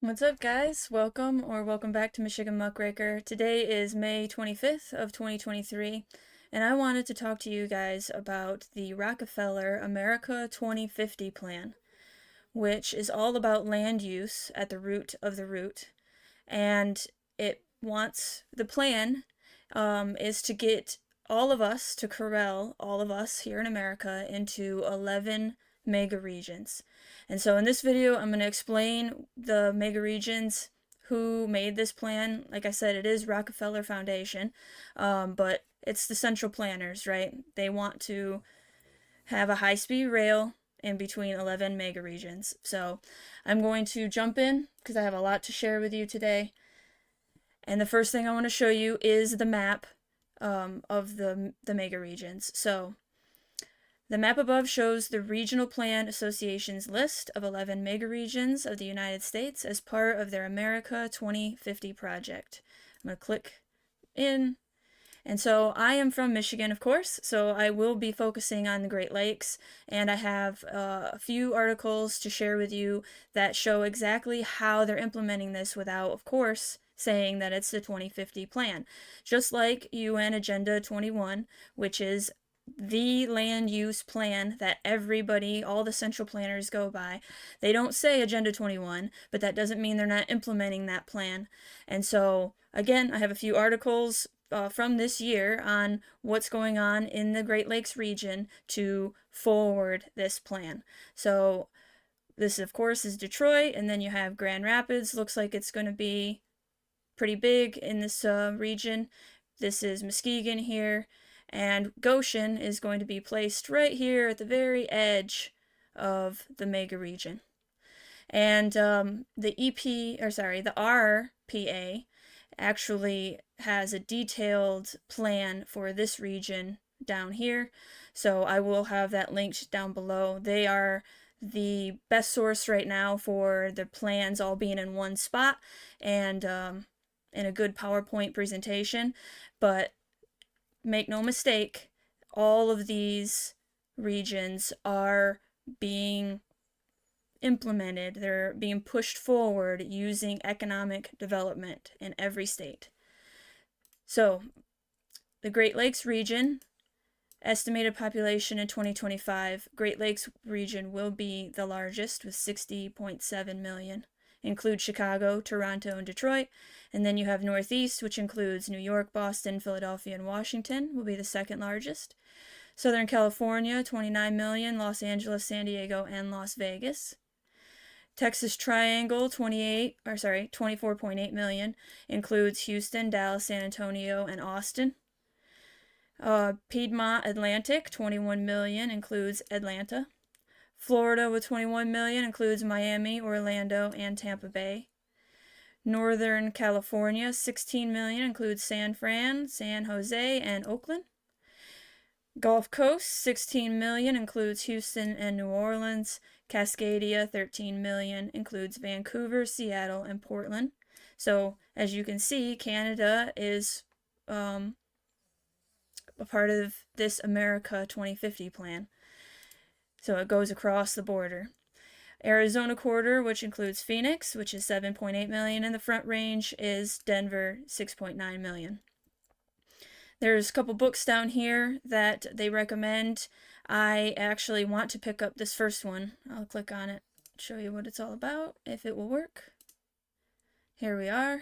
What's up, guys? Welcome back to Michigan Muckraker. Today is May 25th of 2023, and I wanted to talk to you guys about the Rockefeller America 2050 plan, which is all about land use at the root of the root. And the plan is to get all of us to corral all of us here in America into 11 megaregions. And so in this video, I'm going to explain the megaregions, who made this plan. Like I said, it is Rockefeller Foundation, but it's the central planners, right? They want to have a high-speed rail in between 11 megaregions. So I'm going to jump in because I have a lot to share with you today. And the first thing I want to show you is the map of the megaregions. So the map above shows the Regional Plan Association's list of 11 megaregions of the United States as part of their America 2050 project. I'm going to click in. And so I am from Michigan, of course, so I will be focusing on the Great Lakes, and I have a few articles to share with you that show exactly how they're implementing this without, of course, saying that it's the 2050 plan. Just like UN Agenda 21, which is the land use plan that everybody, all the central planners go by. They don't say Agenda 21, but that doesn't mean they're not implementing that plan. And so, again, I have a few articles from this year on what's going on in the Great Lakes region to forward this plan. So this, of course, is Detroit, and then you have Grand Rapids. Looks like it's going to be pretty big in this region. This is Muskegon here, and Goshen is going to be placed right here at the very edge of the mega region. And the RPA actually has a detailed plan for this region down here. So I will have that linked down below. They are the best source right now for the plans all being in one spot and in a good PowerPoint presentation. But make no mistake, all of these regions are being implemented. They're being pushed forward using economic development in every state. So, the Great Lakes region, estimated population in 2025, Great Lakes region will be the largest with 60.7 million. Include Chicago, Toronto, and Detroit. And then you have Northeast, which includes New York, Boston, Philadelphia, and Washington, will be the second largest. Southern California, 29 million, Los Angeles, San Diego, and Las Vegas. Texas Triangle, 24.8 million, includes Houston, Dallas, San Antonio, and Austin. Piedmont Atlantic, 21 million, includes Atlanta. Florida with 21 million includes Miami, Orlando, and Tampa Bay. Northern California, 16 million, includes San Fran, San Jose, and Oakland. Gulf Coast, 16 million, includes Houston and New Orleans. Cascadia, 13 million, includes Vancouver, Seattle, and Portland. So, as you can see, Canada is a part of this America 2050 plan. So it goes across the border. Arizona quarter, which includes Phoenix, which is 7.8 million, and the Front Range is Denver, 6.9 million. There's a couple books down here that they recommend. I actually want to pick up this first one. I'll click on it, show you what it's all about, if it will work. Here we are.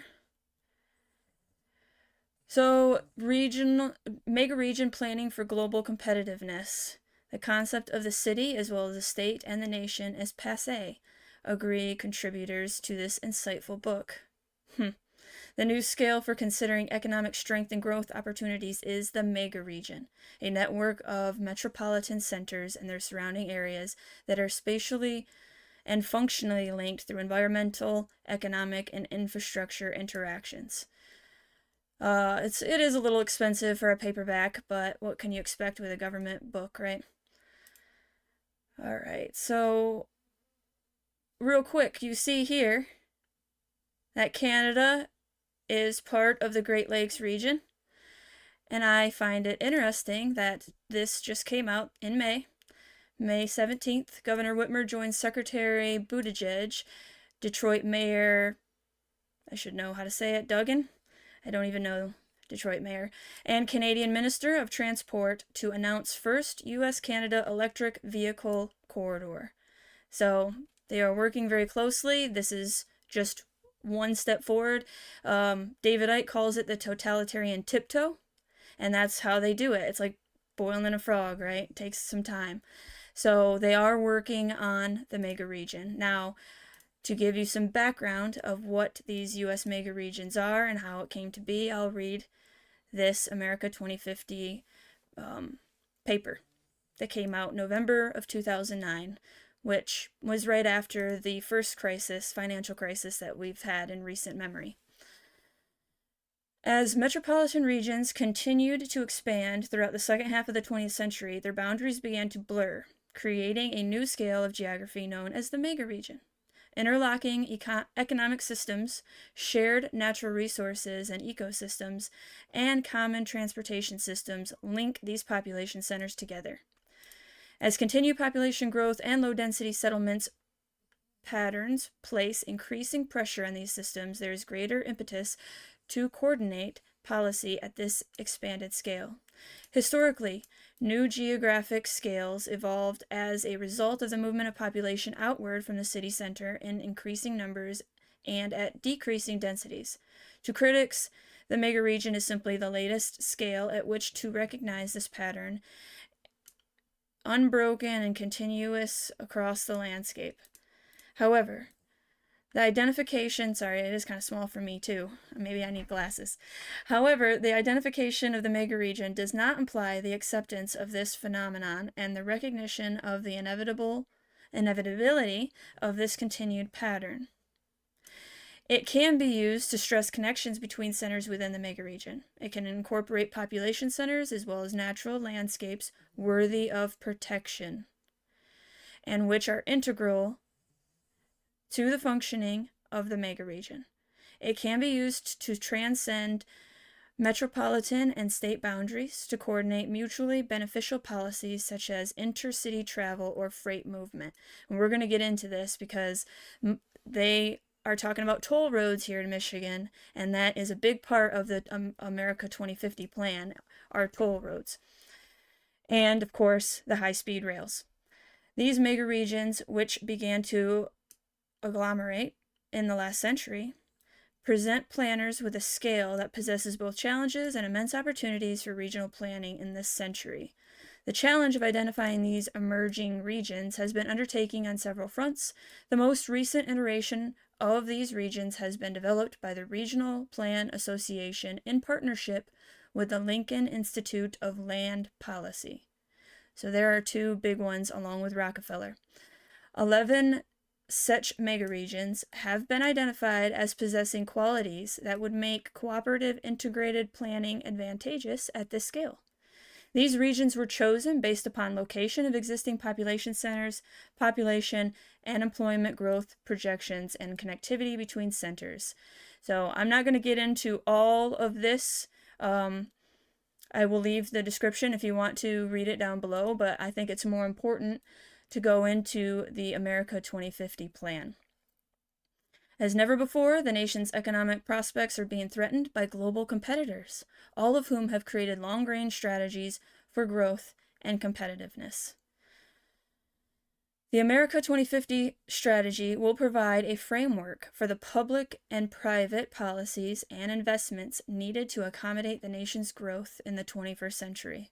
So, mega region planning for global competitiveness. The concept of the city, as well as the state and the nation, is passé, agree contributors to this insightful book. The new scale for considering economic strength and growth opportunities is the mega region, a network of metropolitan centers and their surrounding areas that are spatially and functionally linked through environmental, economic, and infrastructure interactions. It is a little expensive for a paperback, but what can you expect with a government book, right? Alright, so real quick, you see here that Canada is part of the Great Lakes region, and I find it interesting that this just came out in May. May 17th, Governor Whitmer joins Secretary Buttigieg Detroit Mayor, I should know how to say it, Duggan? I don't even know Detroit Mayor, and Canadian Minister of Transport to announce first U.S.-Canada electric vehicle corridor. So they are working very closely. This is just one step forward. David Icke calls it the totalitarian tiptoe, and that's how they do it. It's like boiling a frog, right? It takes some time. So they are working on the megaregion. Now, to give you some background of what these U.S. megaregions are and how it came to be, I'll read this America 2050 paper that came out November of 2009, which was right after the first financial crisis that we've had in recent memory. As metropolitan regions continued to expand throughout the second half of the 20th century, their boundaries began to blur, creating a new scale of geography known as the megaregion. Interlocking economic systems, shared natural resources and ecosystems, and common transportation systems link these population centers together. As continued population growth and low-density settlements patterns place increasing pressure on these systems, there is greater impetus to coordinate policy at this expanded scale. Historically, new geographic scales evolved as a result of the movement of population outward from the city center in increasing numbers and at decreasing densities. To critics, the megaregion is simply the latest scale at which to recognize this pattern, unbroken and continuous across the landscape. However, the identification, sorry, it is kind of small for me too. Maybe I need glasses. However, the identification of the megaregion does not imply the acceptance of this phenomenon and the recognition of the inevitability of this continued pattern. It can be used to stress connections between centers within the megaregion. It can incorporate population centers as well as natural landscapes worthy of protection and which are integral to the functioning of the megaregion. It can be used to transcend metropolitan and state boundaries to coordinate mutually beneficial policies such as intercity travel or freight movement. And we're going to get into this because they are talking about toll roads here in Michigan, and that is a big part of the America 2050 plan, are toll roads. And, of course, the high-speed rails. These megaregions, which began to agglomerate in the last century, present planners with a scale that possesses both challenges and immense opportunities for regional planning in this century. The challenge of identifying these emerging regions has been undertaken on several fronts. The most recent iteration of these regions has been developed by the Regional Plan Association in partnership with the Lincoln Institute of Land Policy. So there are two big ones along with Rockefeller. 11 such megaregions have been identified as possessing qualities that would make cooperative integrated planning advantageous at this scale. These regions were chosen based upon location of existing population centers, population and employment growth projections, and connectivity between centers. So I'm not going to get into all of this. I will leave the description if you want to read it down below, but I think it's more important to go into the America 2050 plan. As never before, the nation's economic prospects are being threatened by global competitors, all of whom have created long-range strategies for growth and competitiveness. The America 2050 strategy will provide a framework for the public and private policies and investments needed to accommodate the nation's growth in the 21st century.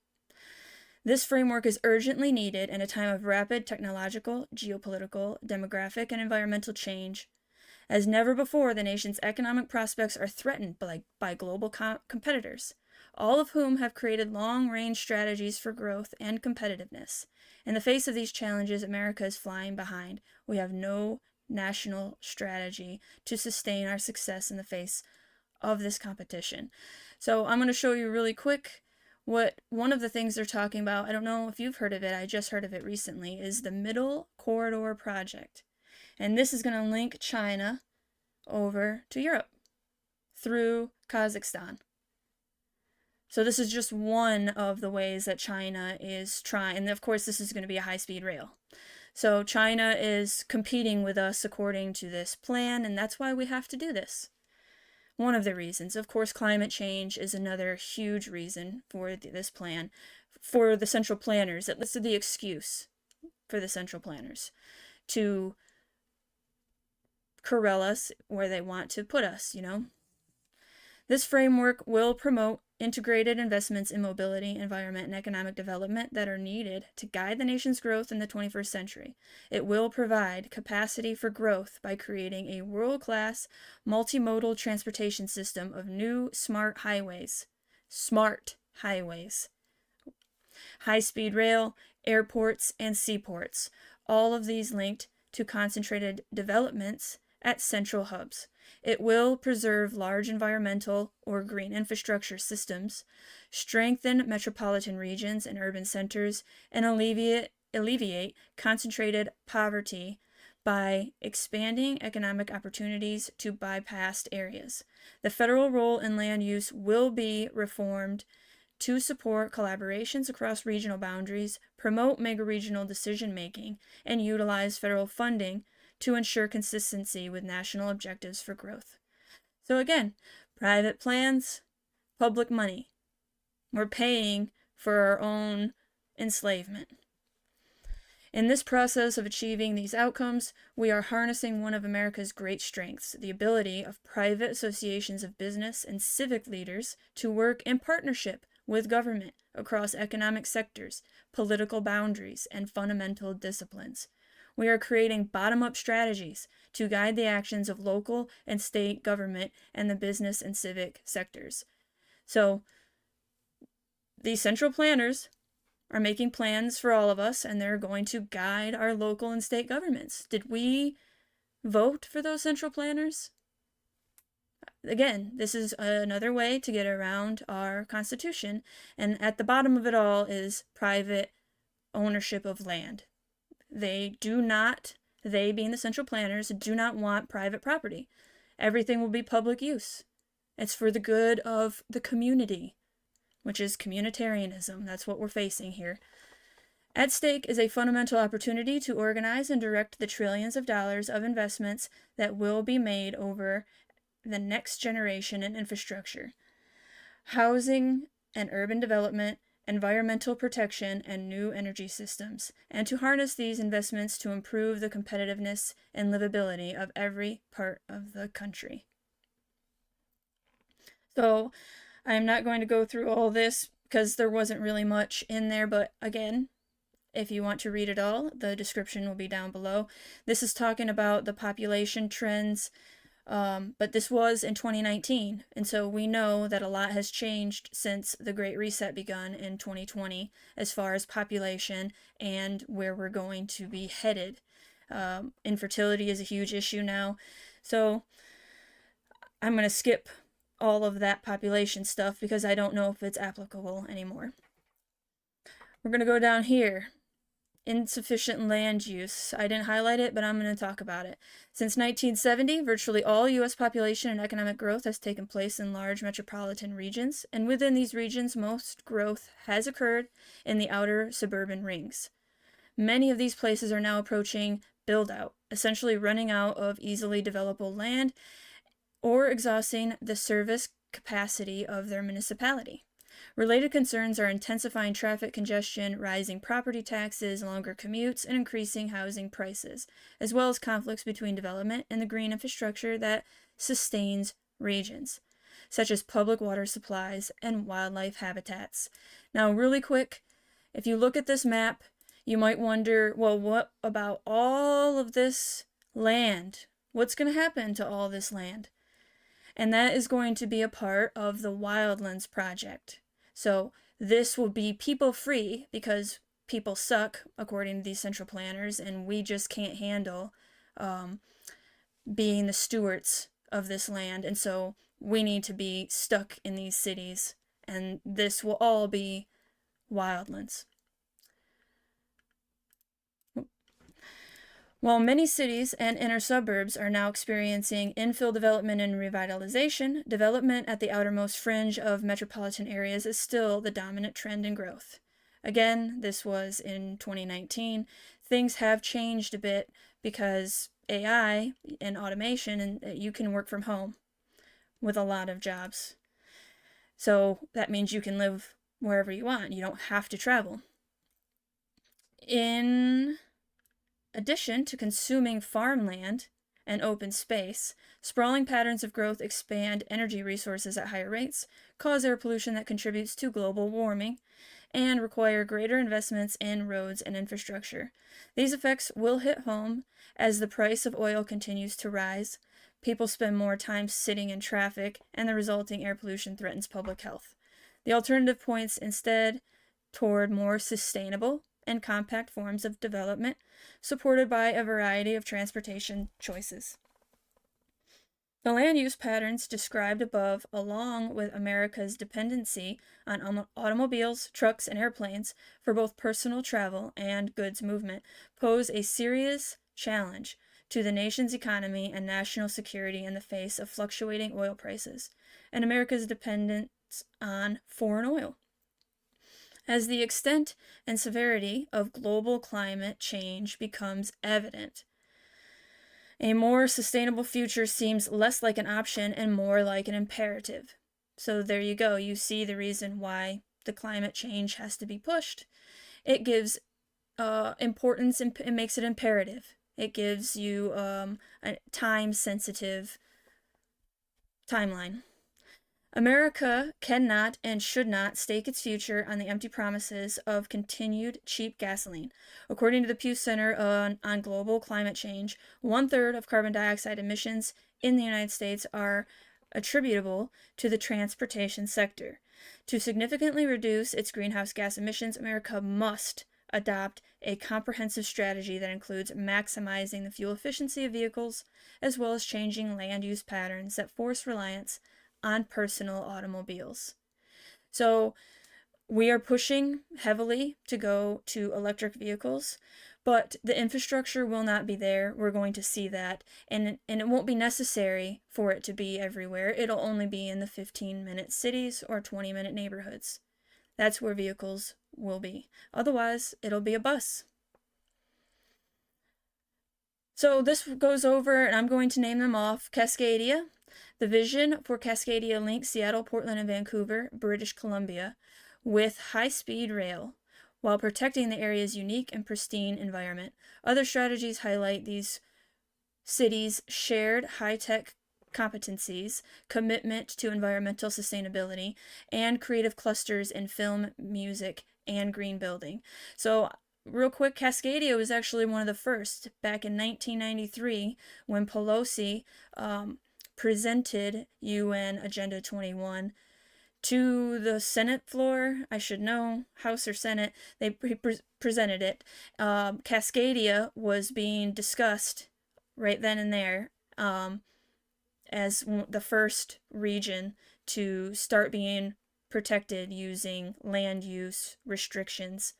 This framework is urgently needed in a time of rapid technological, geopolitical, demographic, and environmental change. As never before, the nation's economic prospects are threatened by global competitors, all of whom have created long-range strategies for growth and competitiveness. In the face of these challenges, America is flying behind. We have no national strategy to sustain our success in the face of this competition. So I'm going to show you really quick what one of the things they're talking about. I don't know if you've heard of it, I just heard of it recently, is the Middle Corridor Project. And this is going to link China over to Europe through Kazakhstan. So this is just one of the ways that China is trying, and of course this is going to be a high-speed rail. So China is competing with us according to this plan, and that's why we have to do this. One of the reasons. Of course, climate change is another huge reason for this plan. For the central planners, at least the excuse for the central planners to corral us where they want to put us, This framework will promote integrated investments in mobility, environment, and economic development that are needed to guide the nation's growth in the 21st century. It will provide capacity for growth by creating a world-class multimodal transportation system of new smart highways, high-speed rail, airports, and seaports, all of these linked to concentrated developments at central hubs. It will preserve large environmental or green infrastructure systems, strengthen metropolitan regions and urban centers, and alleviate concentrated poverty by expanding economic opportunities to bypassed areas. The federal role in land use will be reformed to support collaborations across regional boundaries, promote megaregional decision-making, and utilize federal funding to ensure consistency with national objectives for growth. So again, private plans, public money. We're paying for our own enslavement. In this process of achieving these outcomes, we are harnessing one of America's great strengths, the ability of private associations of business and civic leaders to work in partnership with government across economic sectors, political boundaries, and fundamental disciplines. We are creating bottom-up strategies to guide the actions of local and state government and the business and civic sectors. So these central planners are making plans for all of us, and they're going to guide our local and state governments. Did we vote for those central planners? Again, this is another way to get around our Constitution, and at the bottom of it all is private ownership of land. They being the central planners, do not want private property. Everything will be public use. It's for the good of the community, which is communitarianism. That's what we're facing here. At stake is a fundamental opportunity to organize and direct the trillions of dollars of investments that will be made over the next generation in infrastructure, housing and urban development, environmental protection, and new energy systems, and to harness these investments to improve the competitiveness and livability of every part of the country. So I'm not going to go through all this because there wasn't really much in there, but again, if you want to read it all, the description will be down below. This is talking about the population trends, but this was in 2019, and so we know that a lot has changed since the Great Reset begun in 2020 as far as population and where we're going to be headed. Infertility is a huge issue now, so I'm going to skip all of that population stuff because I don't know if it's applicable anymore. We're going to go down here. Insufficient land use. I didn't highlight it, but I'm going to talk about it. Since 1970, virtually all U.S. population and economic growth has taken place in large metropolitan regions, and within these regions, most growth has occurred in the outer suburban rings. Many of these places are now approaching build-out, essentially running out of easily developable land or exhausting the service capacity of their municipality. Related concerns are intensifying traffic congestion, rising property taxes, longer commutes, and increasing housing prices, as well as conflicts between development and the green infrastructure that sustains regions, such as public water supplies and wildlife habitats. Now, really quick, if you look at this map, you might wonder, well, what about all of this land? What's going to happen to all this land? And that is going to be a part of the Wildlands Project. So this will be people-free because people suck, according to these central planners, and we just can't handle being the stewards of this land. And so we need to be stuck in these cities, and this will all be wildlands. While many cities and inner suburbs are now experiencing infill development and revitalization, development at the outermost fringe of metropolitan areas is still the dominant trend in growth. Again, this was in 2019. things have changed a bit because AI and automation, and you can work from home with a lot of jobs. So that means you can live wherever you want. You don't have to travel. In addition to consuming farmland and open space, sprawling patterns of growth expand energy resources at higher rates, cause air pollution that contributes to global warming, and require greater investments in roads and infrastructure. These effects will hit home as the price of oil continues to rise. People spend more time sitting in traffic, and the resulting air pollution threatens public health. The alternative points instead toward more sustainable and compact forms of development, supported by a variety of transportation choices. The land use patterns described above, along with America's dependency on automobiles, trucks, and airplanes for both personal travel and goods movement, pose a serious challenge to the nation's economy and national security in the face of fluctuating oil prices and America's dependence on foreign oil. As the extent and severity of global climate change becomes evident, a more sustainable future seems less like an option and more like an imperative. So there you go. You see the reason why the climate change has to be pushed. It gives importance and it makes it imperative. It gives you a time-sensitive timeline. America cannot and should not stake its future on the empty promises of continued cheap gasoline. According to the Pew Center on Global Climate Change, 1/3 of carbon dioxide emissions in the United States are attributable to the transportation sector. To significantly reduce its greenhouse gas emissions, America must adopt a comprehensive strategy that includes maximizing the fuel efficiency of vehicles, as well as changing land use patterns that force reliance on personal automobiles. So we are pushing heavily to go to electric vehicles, but the infrastructure will not be there. We're going to see that, and it won't be necessary for it to be everywhere. It'll only be in the 15-minute cities or 20-minute neighborhoods. That's where vehicles will be. Otherwise, it'll be a bus. So this goes over, and I'm going to name them off. Cascadia. The vision for Cascadia links Seattle, Portland, and Vancouver, British Columbia, with high-speed rail, while protecting the area's unique and pristine environment. Other strategies highlight these cities' shared high-tech competencies, commitment to environmental sustainability, and creative clusters in film, music, and green building. So real quick, Cascadia was actually one of the first back in 1993 when Pelosi presented UN Agenda 21 to the Senate floor. I should know, House or Senate. They presented it. Cascadia was being discussed right then and there as the first region to start being protected using land use restrictions.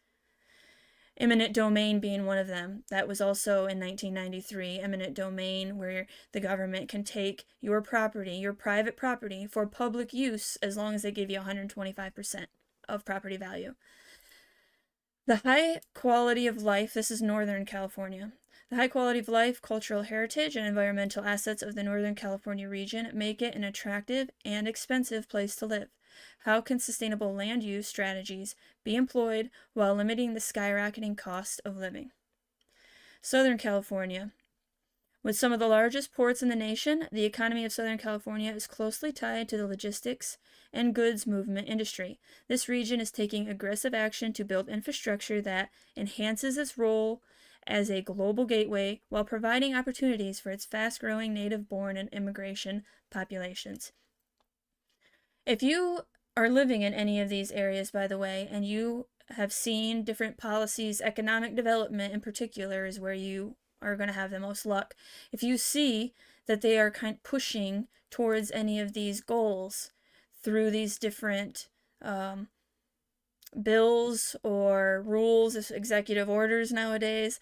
Eminent domain being one of them. That was also in 1993. Eminent domain, where the government can take your property, your private property, for public use as long as they give you 125% of property value. The high quality of life, this is Northern California. The high quality of life, cultural heritage, and environmental assets of the Northern California region make it an attractive and expensive place to live. How can sustainable land use strategies be employed while limiting the skyrocketing cost of living? Southern California. With some of the largest ports in the nation, the economy of Southern California is closely tied to the logistics and goods movement industry. This region is taking aggressive action to build infrastructure that enhances its role as a global gateway while providing opportunities for its fast-growing native-born and immigration populations. If you are living in any of these areas, by the way, and you have seen different policies, economic development in particular is where you are going to have the most luck. If you see that they are kind of pushing towards any of these goals through these different bills or rules, executive orders nowadays,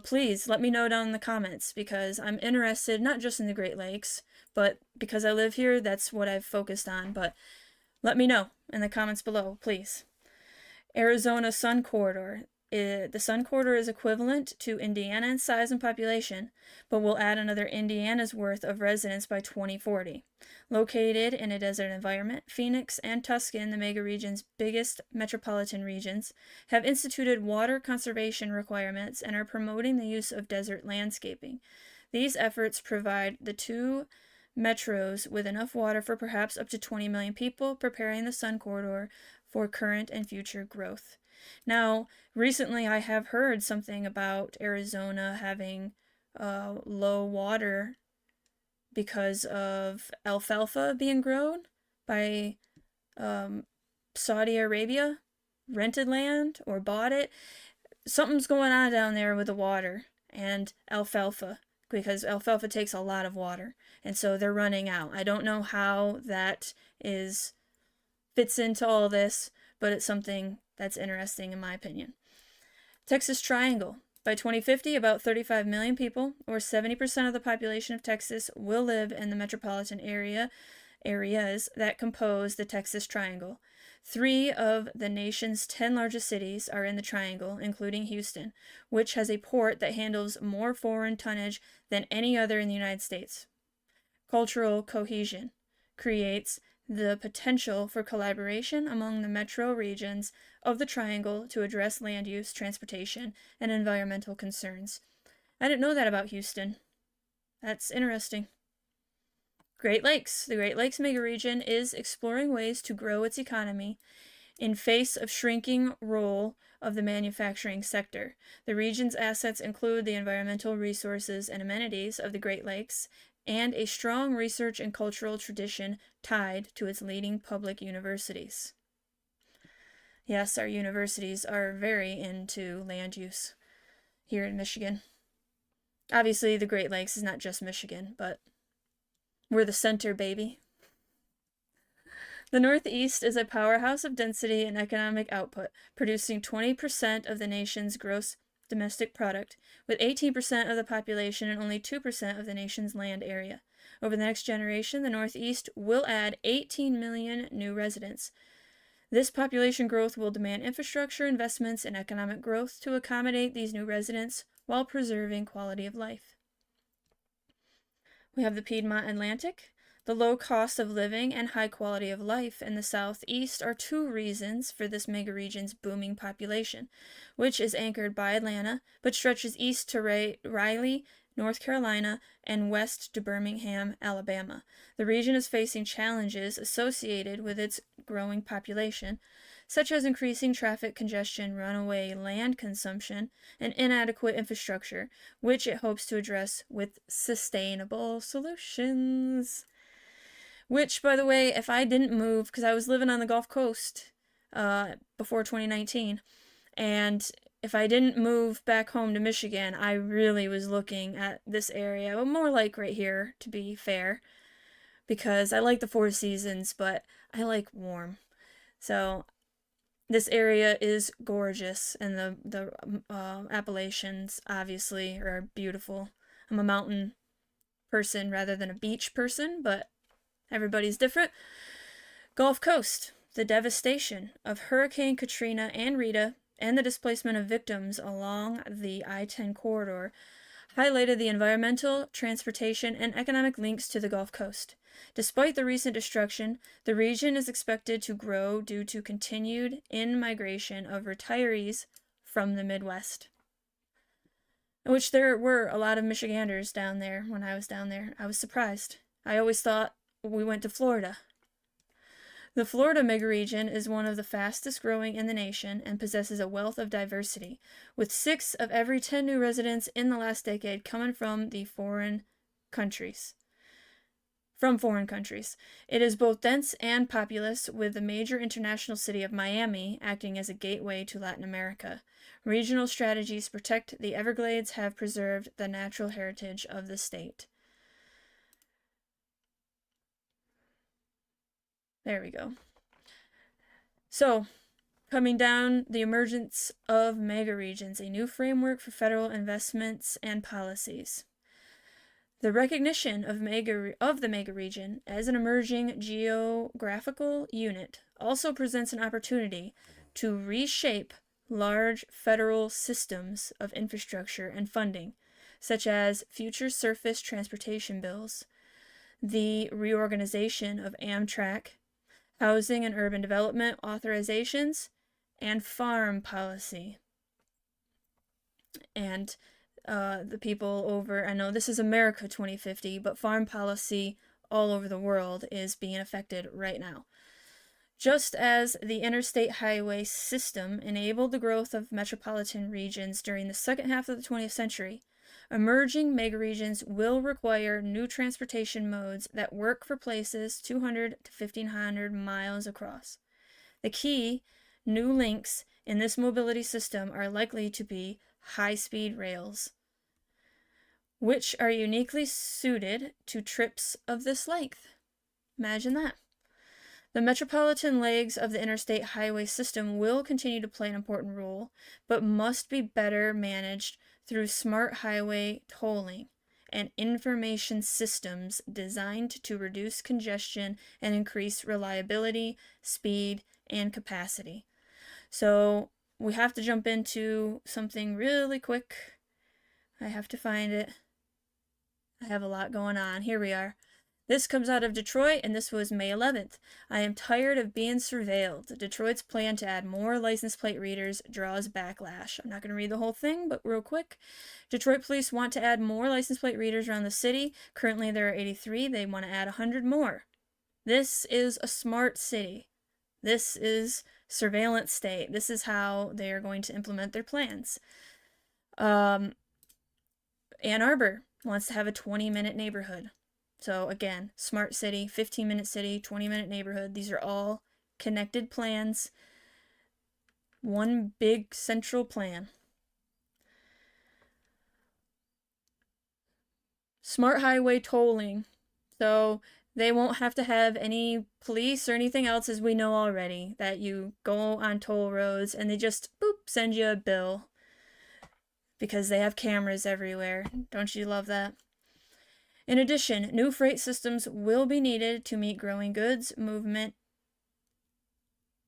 please let me know down in the comments, because I'm interested not just in the Great Lakes, but because I live here, that's what I've focused on. But let me know in the comments below, please. Arizona Sun Corridor. The Sun Corridor is equivalent to Indiana in size and population, but will add another Indiana's worth of residents by 2040. Located in a desert environment, Phoenix and Tucson, the megaregion's biggest metropolitan regions, have instituted water conservation requirements and are promoting the use of desert landscaping. These efforts provide the two metros with enough water for perhaps up to 20 million people, preparing the Sun Corridor for current and future growth. Now, recently I have heard something about Arizona having low water because of alfalfa being grown by Saudi Arabia, rented land or bought it. Something's going on down there with the water and alfalfa, because alfalfa takes a lot of water, and so they're running out. I don't know how that fits into all this, but it's something that's interesting in my opinion. Texas Triangle. By 2050, about 35 million people, or 70% of the population of Texas, will live in the metropolitan areas that compose the Texas Triangle. 3 of the nation's 10 largest cities are in the Triangle, including Houston, which has a port that handles more foreign tonnage than any other in the United States. Cultural cohesion creates the potential for collaboration among the metro regions of the Triangle to address land use, transportation, and environmental concerns. I didn't know that about Houston. That's interesting. Great Lakes. The Great Lakes megaregion is exploring ways to grow its economy in face of shrinking role of the manufacturing sector. The region's assets include the environmental resources and amenities of the Great Lakes and a strong research and cultural tradition tied to its leading public universities. Yes, our universities are very into land use here in Michigan. Obviously, the Great Lakes is not just Michigan, but we're the center, baby. The Northeast is a powerhouse of density and economic output, producing 20% of the nation's gross domestic product, with 18% of the population and only 2% of the nation's land area. Over the next generation, the Northeast will add 18 million new residents. This population growth will demand infrastructure investments and economic growth to accommodate these new residents while preserving quality of life. We have the Piedmont Atlantic. The low cost of living and high quality of life in the Southeast are 2 reasons for this megaregion's booming population, which is anchored by Atlanta, but stretches east to Raleigh, North Carolina, and west to Birmingham, Alabama. The region is facing challenges associated with its growing population, such as increasing traffic congestion, runaway land consumption, and inadequate infrastructure, which it hopes to address with sustainable solutions. Which, by the way, if I didn't move, because I was living on the Gulf Coast before 2019, and if I didn't move back home to Michigan, I really was looking at this area, well, more like right here, to be fair, because I like the 4 seasons, but I like warm. So this area is gorgeous, and the Appalachians obviously are beautiful. I'm a mountain person rather than a beach person, but everybody's different. Gulf Coast. The devastation of Hurricane Katrina and Rita and the displacement of victims along the I-10 corridor highlighted the environmental, transportation, and economic links to the Gulf Coast. Despite the recent destruction, the region is expected to grow due to continued in-migration of retirees from the Midwest. Which there were a lot of Michiganders down there when I was down there. I was surprised. I always thought we went to Florida. The Florida megaregion is one of the fastest growing in the nation and possesses a wealth of diversity, with 6 of every 10 new residents in the last decade coming from foreign countries. It is both dense and populous, with the major international city of Miami acting as a gateway to Latin America. Regional strategies to protect the Everglades have preserved the natural heritage of the state. There we go. So, coming down, the emergence of megaregions, a new framework for federal investments and policies. The recognition of the megaregion as an emerging geographical unit also presents an opportunity to reshape large federal systems of infrastructure and funding, such as future surface transportation bills, the reorganization of Amtrak, housing and urban development authorizations, and farm policy. And the people over, I know this is America 2050, but farm policy all over the world is being affected right now. Just as the interstate highway system enabled the growth of metropolitan regions during the second half of the 20th century, emerging megaregions will require new transportation modes that work for places 200 to 1,500 miles across. The key new links in this mobility system are likely to be high-speed rails, which are uniquely suited to trips of this length. Imagine that. The metropolitan legs of the interstate highway system will continue to play an important role, but must be better managed through smart highway tolling and information systems designed to reduce congestion and increase reliability, speed, and capacity. So we have to jump into something really quick. I have to find it. I have a lot going on. Here we are. This comes out of Detroit, and this was May 11th. I am tired of being surveilled. Detroit's plan to add more license plate readers draws backlash. I'm not going to read the whole thing, but real quick. Detroit police want to add more license plate readers around the city. Currently, there are 83. They want to add 100 more. This is a smart city. This is surveillance state. This is how they are going to implement their plans. Ann Arbor wants to have a 20-minute neighborhood. So again, smart city, 15-minute city, 20-minute neighborhood. These are all connected plans. One big central plan. Smart highway tolling. So they won't have to have any police or anything else, as we know already, that you go on toll roads and they just, boop, send you a bill because they have cameras everywhere. Don't you love that? In addition, new freight systems will be needed to meet growing goods movement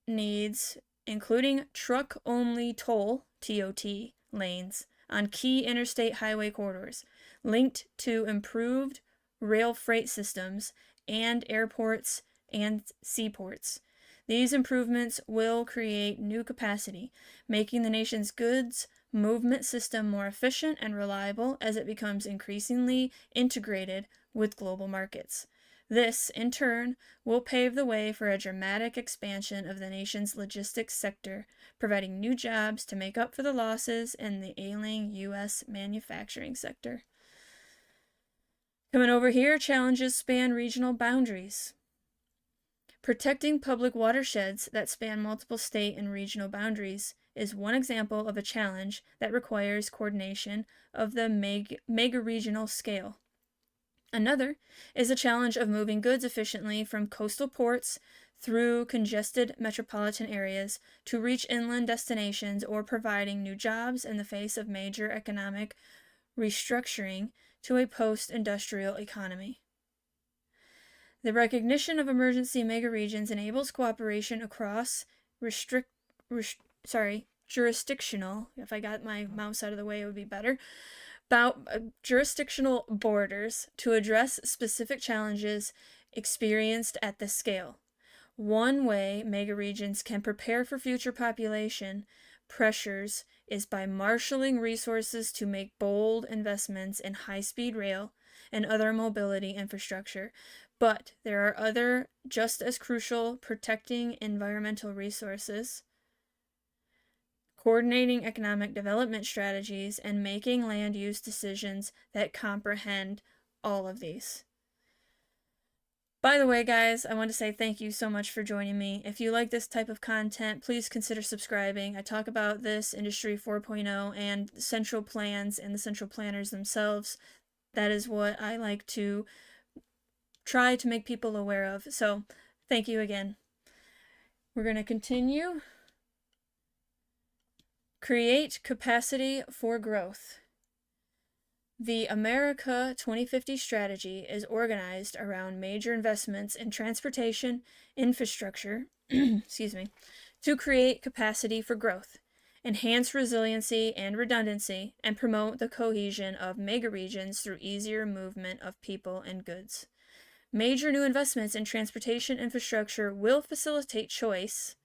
needs, including truck-only toll, TOT, lanes on key interstate highway corridors, linked to improved rail freight systems and airports and seaports. These improvements will create new capacity, making the nation's goods movement system more efficient and reliable as it becomes increasingly integrated with global markets. This, in turn, will pave the way for a dramatic expansion of the nation's logistics sector, providing new jobs to make up for the losses in the ailing U.S. manufacturing sector. Coming over here, challenges span regional boundaries. Protecting public watersheds that span multiple state and regional boundaries is one example of a challenge that requires coordination of the mega-regional scale. Another is a challenge of moving goods efficiently from coastal ports through congested metropolitan areas to reach inland destinations or providing new jobs in the face of major economic restructuring to a post-industrial economy. The recognition of emergency megaregions enables cooperation across jurisdictional, if I got my mouse out of the way, it would be better, about jurisdictional borders to address specific challenges experienced at this scale. One way megaregions can prepare for future population pressures is by marshaling resources to make bold investments in high-speed rail and other mobility infrastructure. But there are other just as crucial protecting environmental resources, coordinating economic development strategies, and making land use decisions that comprehend all of these. By the way, guys, I want to say thank you so much for joining me. If you like this type of content, please consider subscribing. I talk about this Industry 4.0 and central plans and the central planners themselves. That is what I like to try to make people aware of. So, thank you again. We're going to continue. Create capacity for growth. The America 2050 strategy is organized around major investments in transportation infrastructure, excuse me, to create capacity for growth. enhance resiliency and redundancy, and promote the cohesion of megaregions through easier movement of people and goods. Major new investments in transportation infrastructure will facilitate choice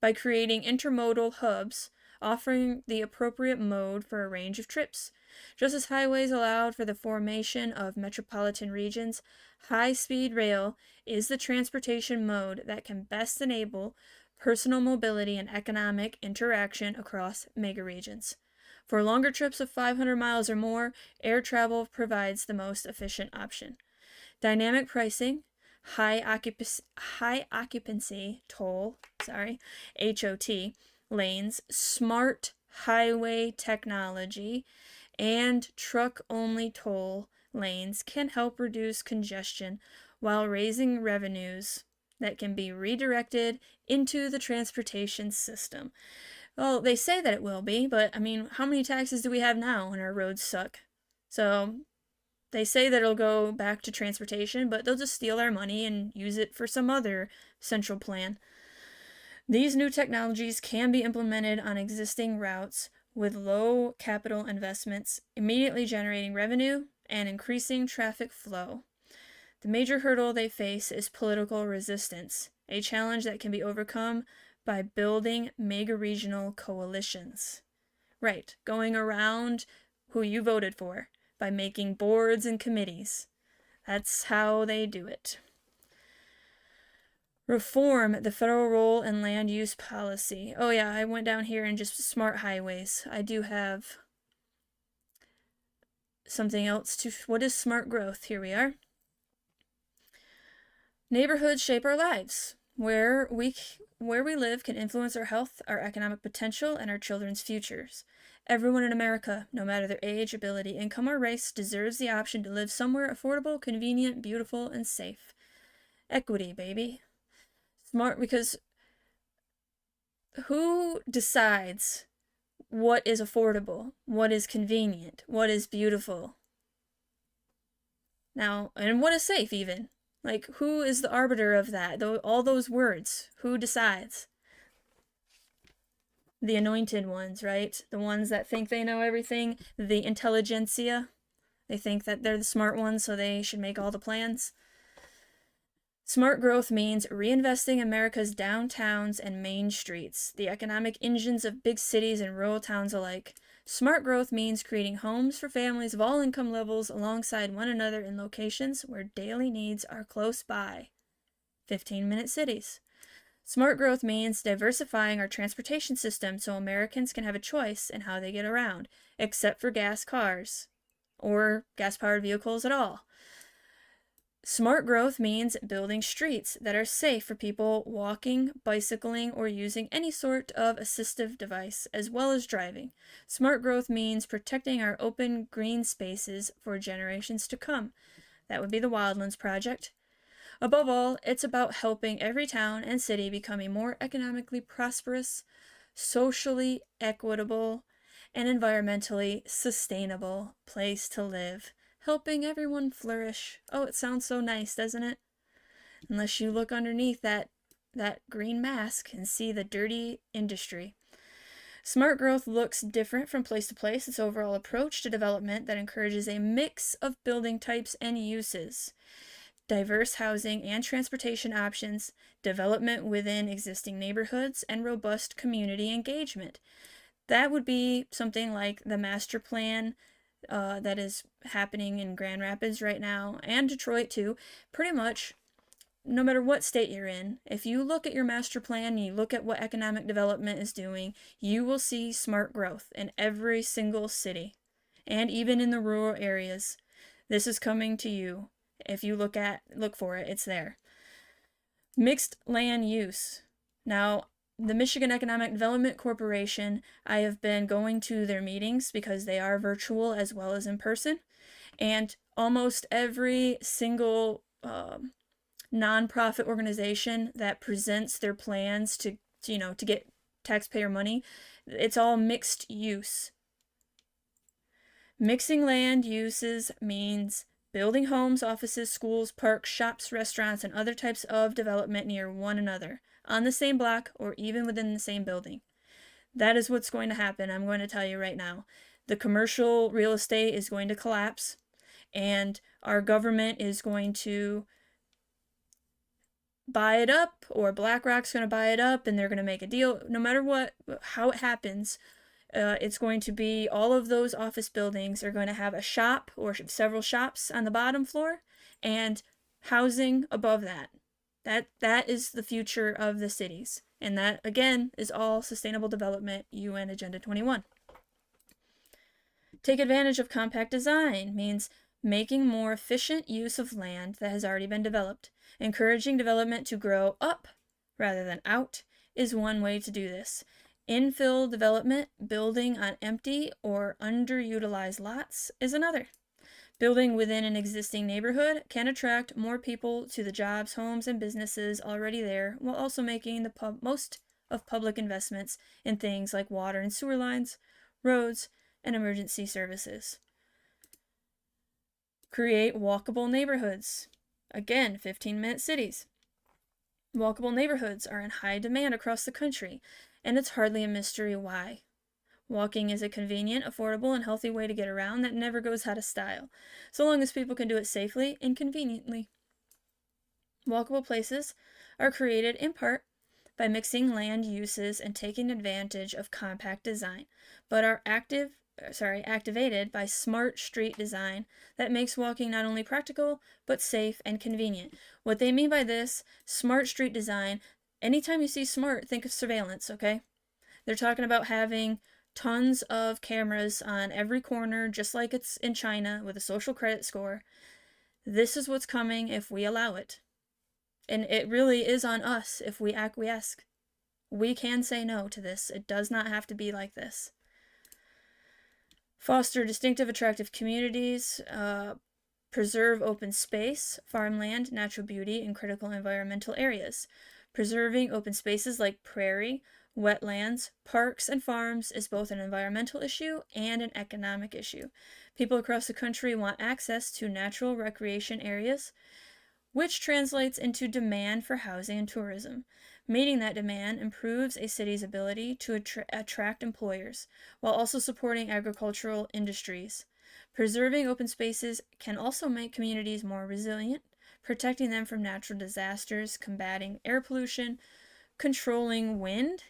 by creating intermodal hubs, offering the appropriate mode for a range of trips. Just as highways allowed for the formation of metropolitan regions, high-speed rail is the transportation mode that can best enable personal mobility and economic interaction across megaregions. For longer trips of 500 miles or more, air travel provides the most efficient option. Dynamic pricing, high occupancy toll, HOT, lanes, smart highway technology, and truck-only toll lanes can help reduce congestion while raising revenues that can be redirected into the transportation system. Well, they say that it will be, but I mean, how many taxes do we have now when our roads suck? So they say that it'll go back to transportation, but they'll just steal our money and use it for some other central plan. These new technologies can be implemented on existing routes with low capital investments, immediately generating revenue and increasing traffic flow. The major hurdle they face is political resistance, a challenge that can be overcome by building mega-regional coalitions. Right, going around who you voted for by making boards and committees. That's how they do it. Reform the federal role in land use policy. Oh yeah, I went down here and just smart highways. I do have something else to... What is smart growth? Here we are. Neighborhoods shape our lives. Where we live can influence our health, our economic potential, and our children's futures. Everyone in America, no matter their age, ability, income, or race, deserves the option to live somewhere affordable, convenient, beautiful, and safe. Equity, baby. Smart, because who decides what is affordable, what is convenient, what is beautiful? Now, and what is safe even? Like, who is the arbiter of that? All those words, who decides? The anointed ones, right? The ones that think they know everything, the intelligentsia. They think that they're the smart ones, so they should make all the plans. Smart growth means reinvesting America's downtowns and main streets, the economic engines of big cities and rural towns alike. Smart growth means creating homes for families of all income levels alongside one another in locations where daily needs are close by. 15-minute cities. Smart growth means diversifying our transportation system so Americans can have a choice in how they get around, except for gas cars or gas-powered vehicles at all. Smart growth means building streets that are safe for people walking, bicycling, or using any sort of assistive device, as well as driving. Smart growth means protecting our open green spaces for generations to come. That would be the Wildlands Project. Above all, it's about helping every town and city become a more economically prosperous, socially equitable, and environmentally sustainable place to live. Helping everyone flourish. Oh, it sounds so nice, doesn't it? Unless you look underneath that green mask and see the dirty industry. Smart growth looks different from place to place. Its overall approach to development that encourages a mix of building types and uses, diverse housing and transportation options, development within existing neighborhoods, and robust community engagement. That would be something like the master plan that is happening in Grand Rapids right now, and Detroit too. Pretty much, no matter what state you're in, if you look at your master plan and you look at what economic development is doing, you will see smart growth in every single city, and even in the rural areas. This is coming to you. If you look for it, it's there. Mixed land use. Now, the Michigan Economic Development Corporation, I have been going to their meetings because they are virtual as well as in person, and almost every single nonprofit organization that presents their plans to get taxpayer money, it's all mixed use. Mixing land uses means building homes, offices, schools, parks, shops, restaurants, and other types of development near one another, on the same block, or even within the same building. That is what's going to happen. I'm going to tell you right now. The commercial real estate is going to collapse, and our government is going to buy it up, or BlackRock's going to buy it up, and they're going to make a deal. No matter how it happens, it's going to be all of those office buildings are going to have a shop or several shops on the bottom floor and housing above that. That is the future of the cities. And that, again, is all Sustainable Development UN Agenda 21. Take advantage of compact design means making more efficient use of land that has already been developed. Encouraging development to grow up rather than out is one way to do this. Infill development, building on empty or underutilized lots, is another. Building within an existing neighborhood can attract more people to the jobs, homes, and businesses already there, while also making the most of public investments in things like water and sewer lines, roads, and emergency services. Create walkable neighborhoods. Again, 15-minute cities. Walkable neighborhoods are in high demand across the country, and it's hardly a mystery why. Walking is a convenient, affordable, and healthy way to get around that never goes out of style, so long as people can do it safely and conveniently. Walkable places are created in part by mixing land uses and taking advantage of compact design, but are activated by smart street design that makes walking not only practical, but safe and convenient. What they mean by this, smart street design, anytime you see smart, think of surveillance, okay? They're talking about having tons of cameras on every corner, just like it's in China with a social credit score. This is what's coming if we allow it. And it really is on us if we acquiesce. We can say no to this. It does not have to be like this. Foster distinctive, attractive communities. Preserve open space, farmland, natural beauty, and critical environmental areas. Preserving open spaces like prairie, wetlands, parks, and farms is both an environmental issue and an economic issue. People across the country want access to natural recreation areas, which translates into demand for housing and tourism. Meeting that demand improves a city's ability to attract employers, while also supporting agricultural industries. Preserving open spaces can also make communities more resilient, protecting them from natural disasters, combating air pollution, controlling wind,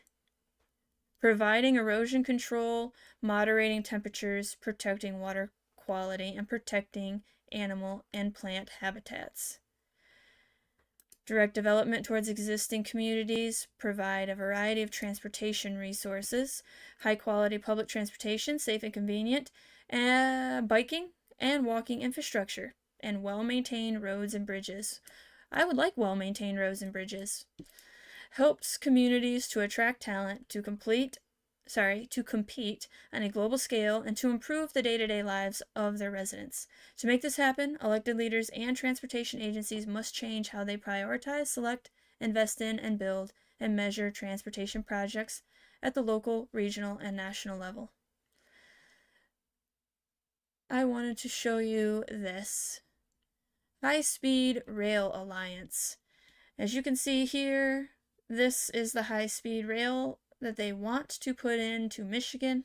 providing erosion control, moderating temperatures, protecting water quality, and protecting animal and plant habitats. Direct development towards existing communities, provide a variety of transportation resources, high-quality public transportation, safe and convenient, biking and walking infrastructure, and well-maintained roads and bridges. I would like well-maintained roads and bridges. Helps communities to attract talent, to compete on a global scale, and to improve the day-to-day lives of their residents. To make this happen, elected leaders and transportation agencies must change how they prioritize, select, invest in, and build and measure transportation projects at the local, regional, and national level. I wanted to show you this. High-Speed Rail Alliance. As you can see here, this is the high-speed rail that they want to put into Michigan.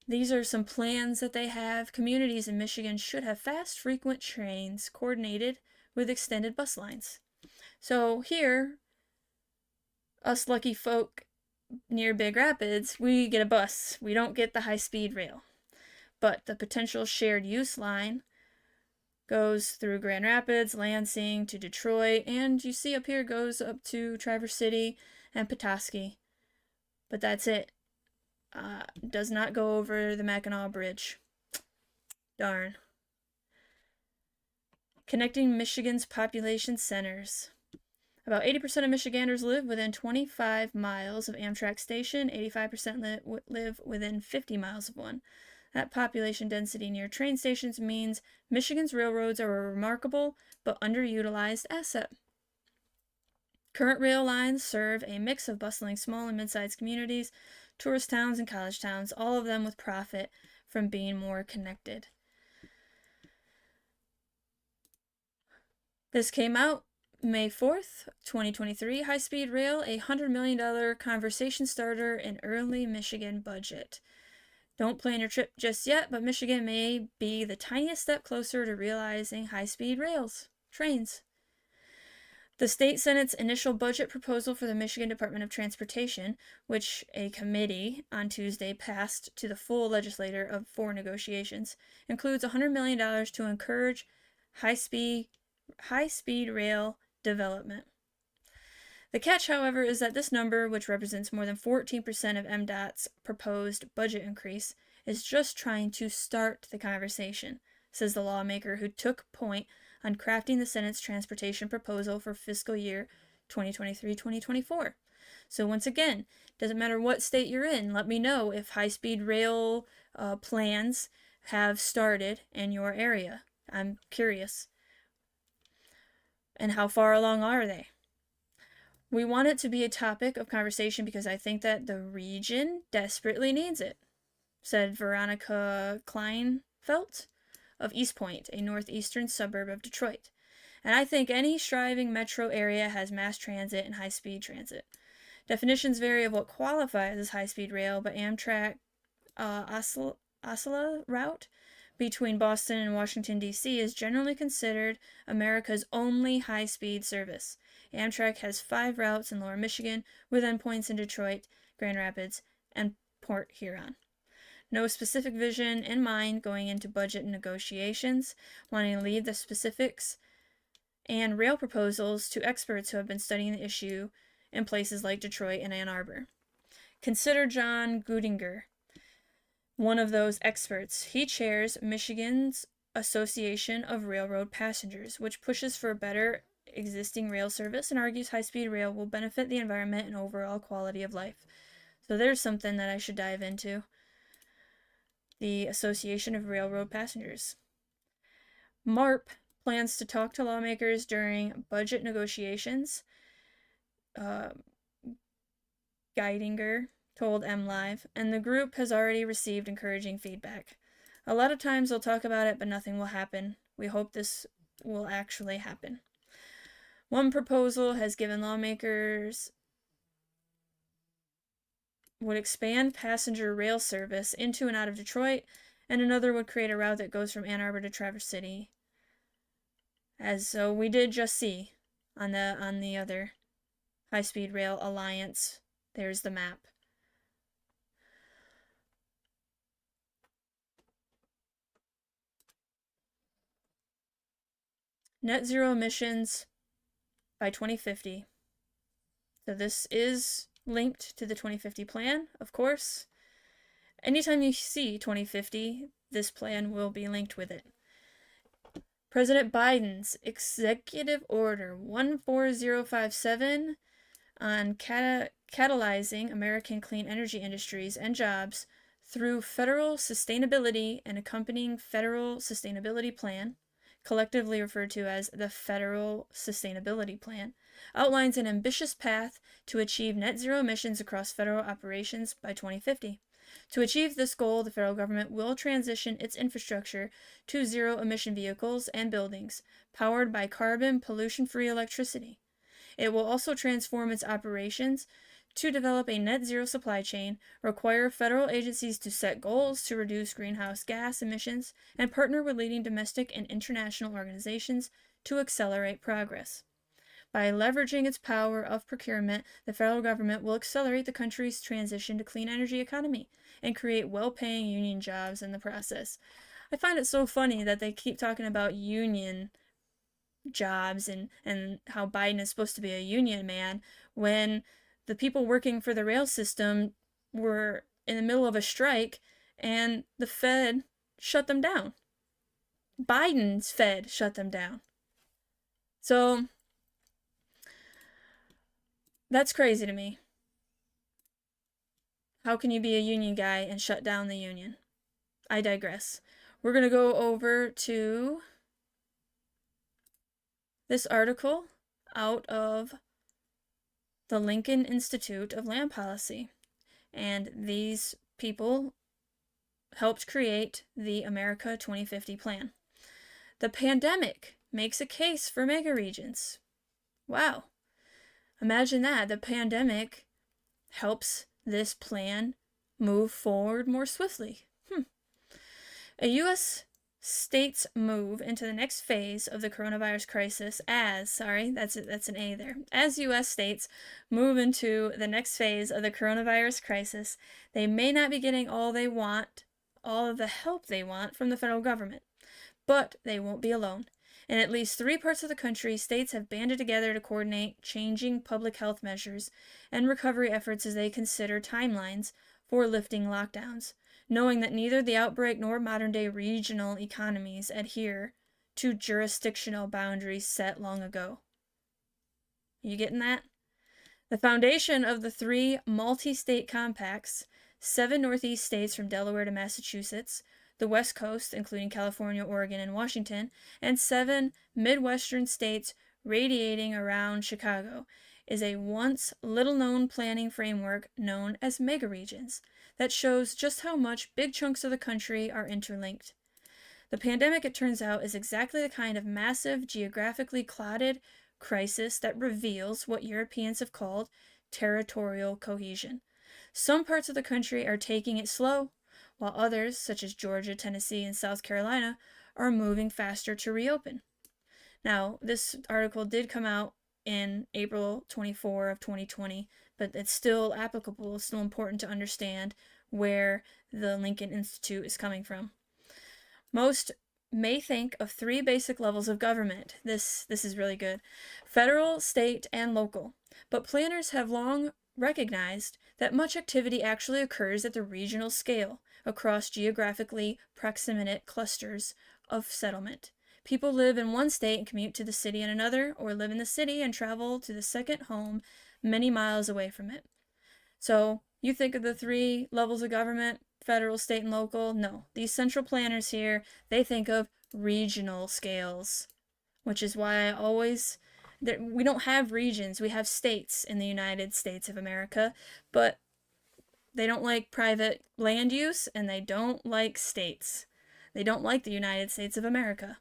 These are some plans that they have. Communities in Michigan should have fast, frequent trains coordinated with extended bus lines. So here, us lucky folk near Big Rapids, we get a bus. We don't get the high-speed rail. But the potential shared use line goes through Grand Rapids, Lansing to Detroit, and you see up here goes up to Traverse City and Petoskey. But that's it. Does not go over the Mackinac Bridge. Darn. Connecting Michigan's population centers. About 80% of Michiganders live within 25 miles of Amtrak station. 85% live within 50 miles of one. That population density near train stations means Michigan's railroads are a remarkable but underutilized asset. Current rail lines serve a mix of bustling small and mid-sized communities, tourist towns, and college towns, all of them with profit from being more connected. This came out May 4th, 2023, high-speed rail, a $100 million conversation starter in early Michigan budget. Don't plan your trip just yet, but Michigan may be the tiniest step closer to realizing high-speed trains. The state Senate's initial budget proposal for the Michigan Department of Transportation, which a committee on Tuesday passed to the full legislature for negotiations, includes $100 million to encourage high-speed rail development. The catch, however, is that this number, which represents more than 14% of MDOT's proposed budget increase, is just trying to start the conversation, says the lawmaker who took point on crafting the Senate's transportation proposal for fiscal year 2023-2024. So once again, doesn't matter what state you're in, let me know if high-speed rail plans have started in your area. I'm curious. And how far along are they? We want it to be a topic of conversation because I think that the region desperately needs it, said Veronica Kleinfeld of East Point, a northeastern suburb of Detroit. And I think any striving metro area has mass transit and high-speed transit. Definitions vary of what qualifies as high-speed rail, but Amtrak Osceola route between Boston and Washington, D.C. is generally considered America's only high-speed service. Amtrak has 5 routes in Lower Michigan, with endpoints in Detroit, Grand Rapids, and Port Huron. No specific vision in mind going into budget negotiations, wanting to leave the specifics and rail proposals to experts who have been studying the issue in places like Detroit and Ann Arbor. Consider John Gudinger, one of those experts. He chairs Michigan's Association of Railroad Passengers, which pushes for better existing rail service and argues high-speed rail will benefit the environment and overall quality of life. So there's something that I should dive into. The Association of Railroad Passengers. MARP plans to talk to lawmakers during budget negotiations. Guidinger told MLive, and the group has already received encouraging feedback. A lot of times they'll talk about it, but nothing will happen. We hope this will actually happen. One proposal has given lawmakers would expand passenger rail service into and out of Detroit, and another would create a route that goes from Ann Arbor to Traverse City. As so we did just see on the other high-speed rail alliance. There's the map. Net zero emissions by 2050. So this is linked to the 2050 plan, of course. Anytime you see 2050, this plan will be linked with it. President Biden's Executive Order 14057 on catalyzing American clean energy industries and jobs through federal sustainability and accompanying federal sustainability plan, collectively referred to as the Federal Sustainability Plan, outlines an ambitious path to achieve net zero emissions across federal operations by 2050. To achieve this goal, the federal government will transition its infrastructure to zero-emission vehicles and buildings, powered by carbon pollution-free electricity. It will also transform its operations to develop a net zero supply chain, require federal agencies to set goals to reduce greenhouse gas emissions, and partner with leading domestic and international organizations to accelerate progress. By leveraging its power of procurement, the federal government will accelerate the country's transition to clean energy economy and create well-paying union jobs in the process. I find it so funny that they keep talking about union jobs and how Biden is supposed to be a union man when the people working for the rail system were in the middle of a strike and the Fed shut them down. Biden's Fed shut them down. So that's crazy to me. How can you be a union guy and shut down the union? I digress. We're going to go over to this article out of the Lincoln Institute of Land Policy. And these people helped create the America 2050 plan. The pandemic makes a case for megaregions. Wow. Imagine that. The pandemic helps this plan move forward more swiftly. A U.S. states move into the next phase of the coronavirus crisis that's an A there. As U.S. states move into the next phase of the coronavirus crisis, they may not be getting all of the help they want from the federal government. But they won't be alone. In at least 3 parts of the country, states have banded together to coordinate changing public health measures and recovery efforts as they consider timelines for lifting lockdowns, knowing that neither the outbreak nor modern-day regional economies adhere to jurisdictional boundaries set long ago. You getting that? The foundation of the 3 multi-state compacts, 7 Northeast states from Delaware to Massachusetts, the West Coast, including California, Oregon, and Washington, and 7 Midwestern states radiating around Chicago, is a once little-known planning framework known as Megaregions that shows just how much big chunks of the country are interlinked. The pandemic, it turns out, is exactly the kind of massive, geographically clotted crisis that reveals what Europeans have called territorial cohesion. Some parts of the country are taking it slow, while others, such as Georgia, Tennessee, and South Carolina, are moving faster to reopen. Now, this article did come out in April 24 of 2020, but it's still applicable. It's still important to understand where the Lincoln Institute is coming from. Most may think of 3 basic levels of government. This is really good. Federal, state, and local. But planners have long recognized that much activity actually occurs at the regional scale across geographically proximate clusters of settlement. People live in one state and commute to the city in another, or live in the city and travel to the second home many miles away from it. So you think of the 3 levels of government, federal, state, and local. No, these central planners here, they think of regional scales, which is why we don't have regions. We have states in the United States of America, but they don't like private land use, and they don't like states. They don't like the United States of America.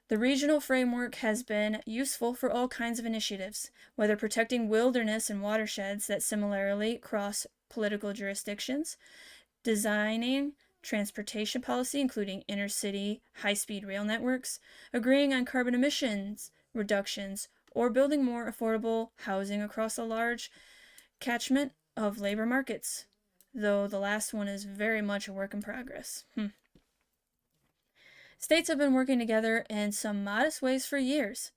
The regional framework has been useful for all kinds of initiatives, whether protecting wilderness and watersheds that similarly cross political jurisdictions, designing transportation policy, including inner-city high-speed rail networks, agreeing on carbon emissions reductions, or building more affordable housing across a large catchment of labor markets, though the last one is very much a work in progress. States have been working together in some modest ways for years,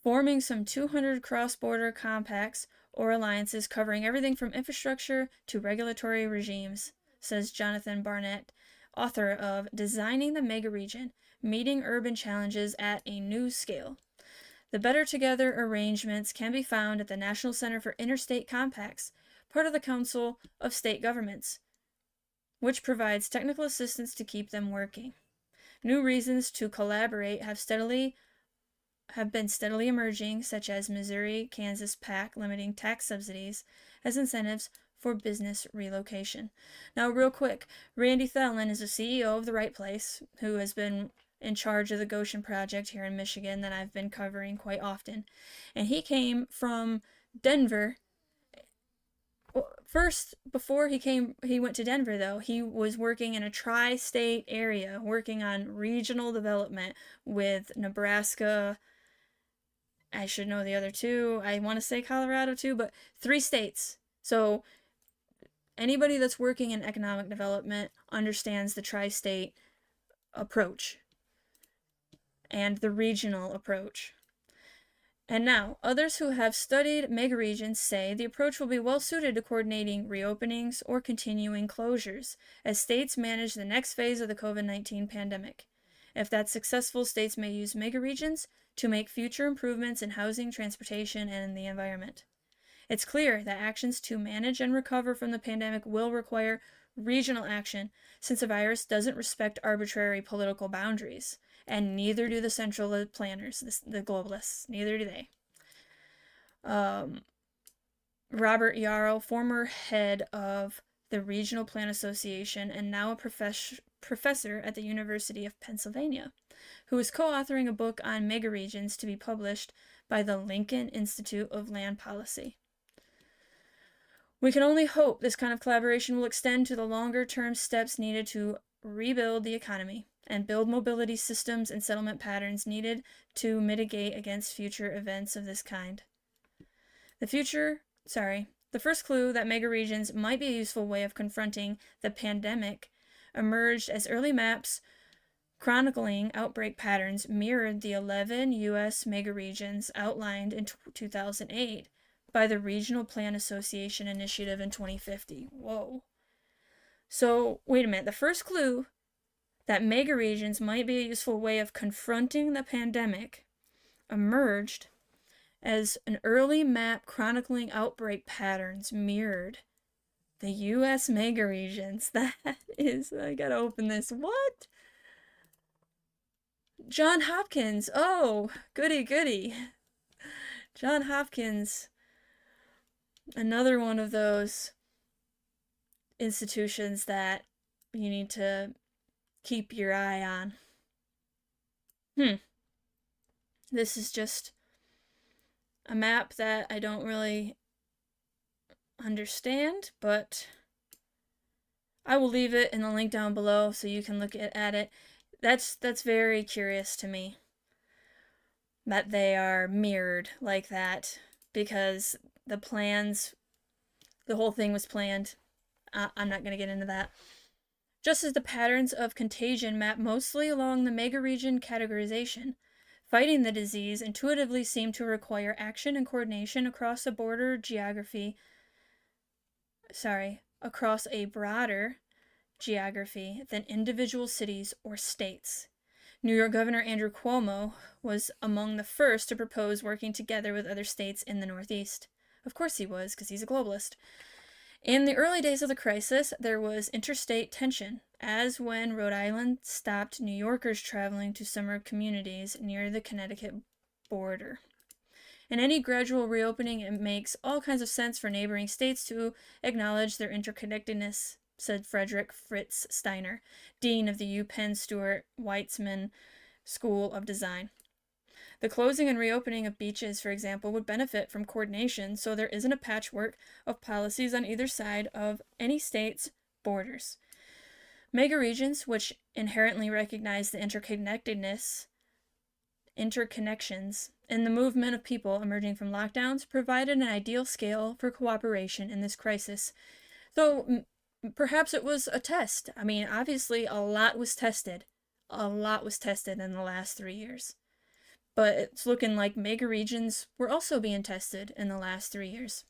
forming some 200 cross-border compacts or alliances covering everything from infrastructure to regulatory regimes, says Jonathan Barnett, author of Designing the Megaregion, Meeting Urban Challenges at a New Scale. The Better Together arrangements can be found at the National Center for Interstate Compacts, part of the Council of State Governments, which provides technical assistance to keep them working. New reasons to collaborate have been steadily emerging, such as Missouri-Kansas PAC limiting tax subsidies as incentives for business relocation. Now, real quick, Randy Thelen is the CEO of The Right Place, who has been in charge of the Goshen Project here in Michigan that I've been covering quite often. And he came from Denver. First, before he went to Denver, though, he was working in a tri-state area, working on regional development with Nebraska. I should know the other 2. I want to say Colorado too, but 3 states. So anybody that's working in economic development understands the tri-state approach and the regional approach. And now, others who have studied megaregions say the approach will be well suited to coordinating reopenings or continuing closures as states manage the next phase of the COVID-19 pandemic. If that's successful, states may use megaregions to make future improvements in housing, transportation, and the environment. It's clear that actions to manage and recover from the pandemic will require regional action, since the virus doesn't respect arbitrary political boundaries, and neither do the central planners, the globalists. Neither do they. Robert Yarrow, former head of the Regional Plan Association and now a professor at the University of Pennsylvania, who is co-authoring a book on megaregions to be published by the Lincoln Institute of Land Policy. We can only hope this kind of collaboration will extend to the longer-term steps needed to rebuild the economy and build mobility systems and settlement patterns needed to mitigate against future events of this kind. The first clue that megaregions might be a useful way of confronting the pandemic emerged as early maps chronicling outbreak patterns mirrored the 11 U.S. megaregions outlined in 2008 by the Regional Plan Association Initiative in 2050. Whoa. So, wait a minute. The first clue that megaregions might be a useful way of confronting the pandemic emerged as an early map chronicling outbreak patterns mirrored the U.S. megaregions. That is, I gotta open this. What? John Hopkins. Oh, goody goody. John Hopkins. Another one of those institutions that you need to keep your eye on. This is just a map that I don't really understand, but I will leave it in the link down below so you can look at it. That's very curious to me that they are mirrored like that, because the whole thing was planned. I'm not going to get into that. Just as the patterns of contagion map mostly along the megaregion categorization, fighting the disease intuitively seemed to require action and coordination across a broader geography than individual cities or states. New York Governor Andrew Cuomo was among the first to propose working together with other states in the Northeast. Of course he was, because he's a globalist. In the early days of the crisis, there was interstate tension, as when Rhode Island stopped New Yorkers traveling to summer communities near the Connecticut border. In any gradual reopening, it makes all kinds of sense for neighboring states to acknowledge their interconnectedness, said Frederick Fritz Steiner, dean of the UPenn Stuart Weitzman School of Design. The closing and reopening of beaches, for example, would benefit from coordination, so there isn't a patchwork of policies on either side of any state's borders. Megaregions, which inherently recognize the interconnections in the movement of people emerging from lockdowns, provided an ideal scale for cooperation in this crisis. Though perhaps it was a test. I mean, obviously a lot was tested. A lot was tested in the last 3 years. But it's looking like megaregions were also being tested in the last 3 years.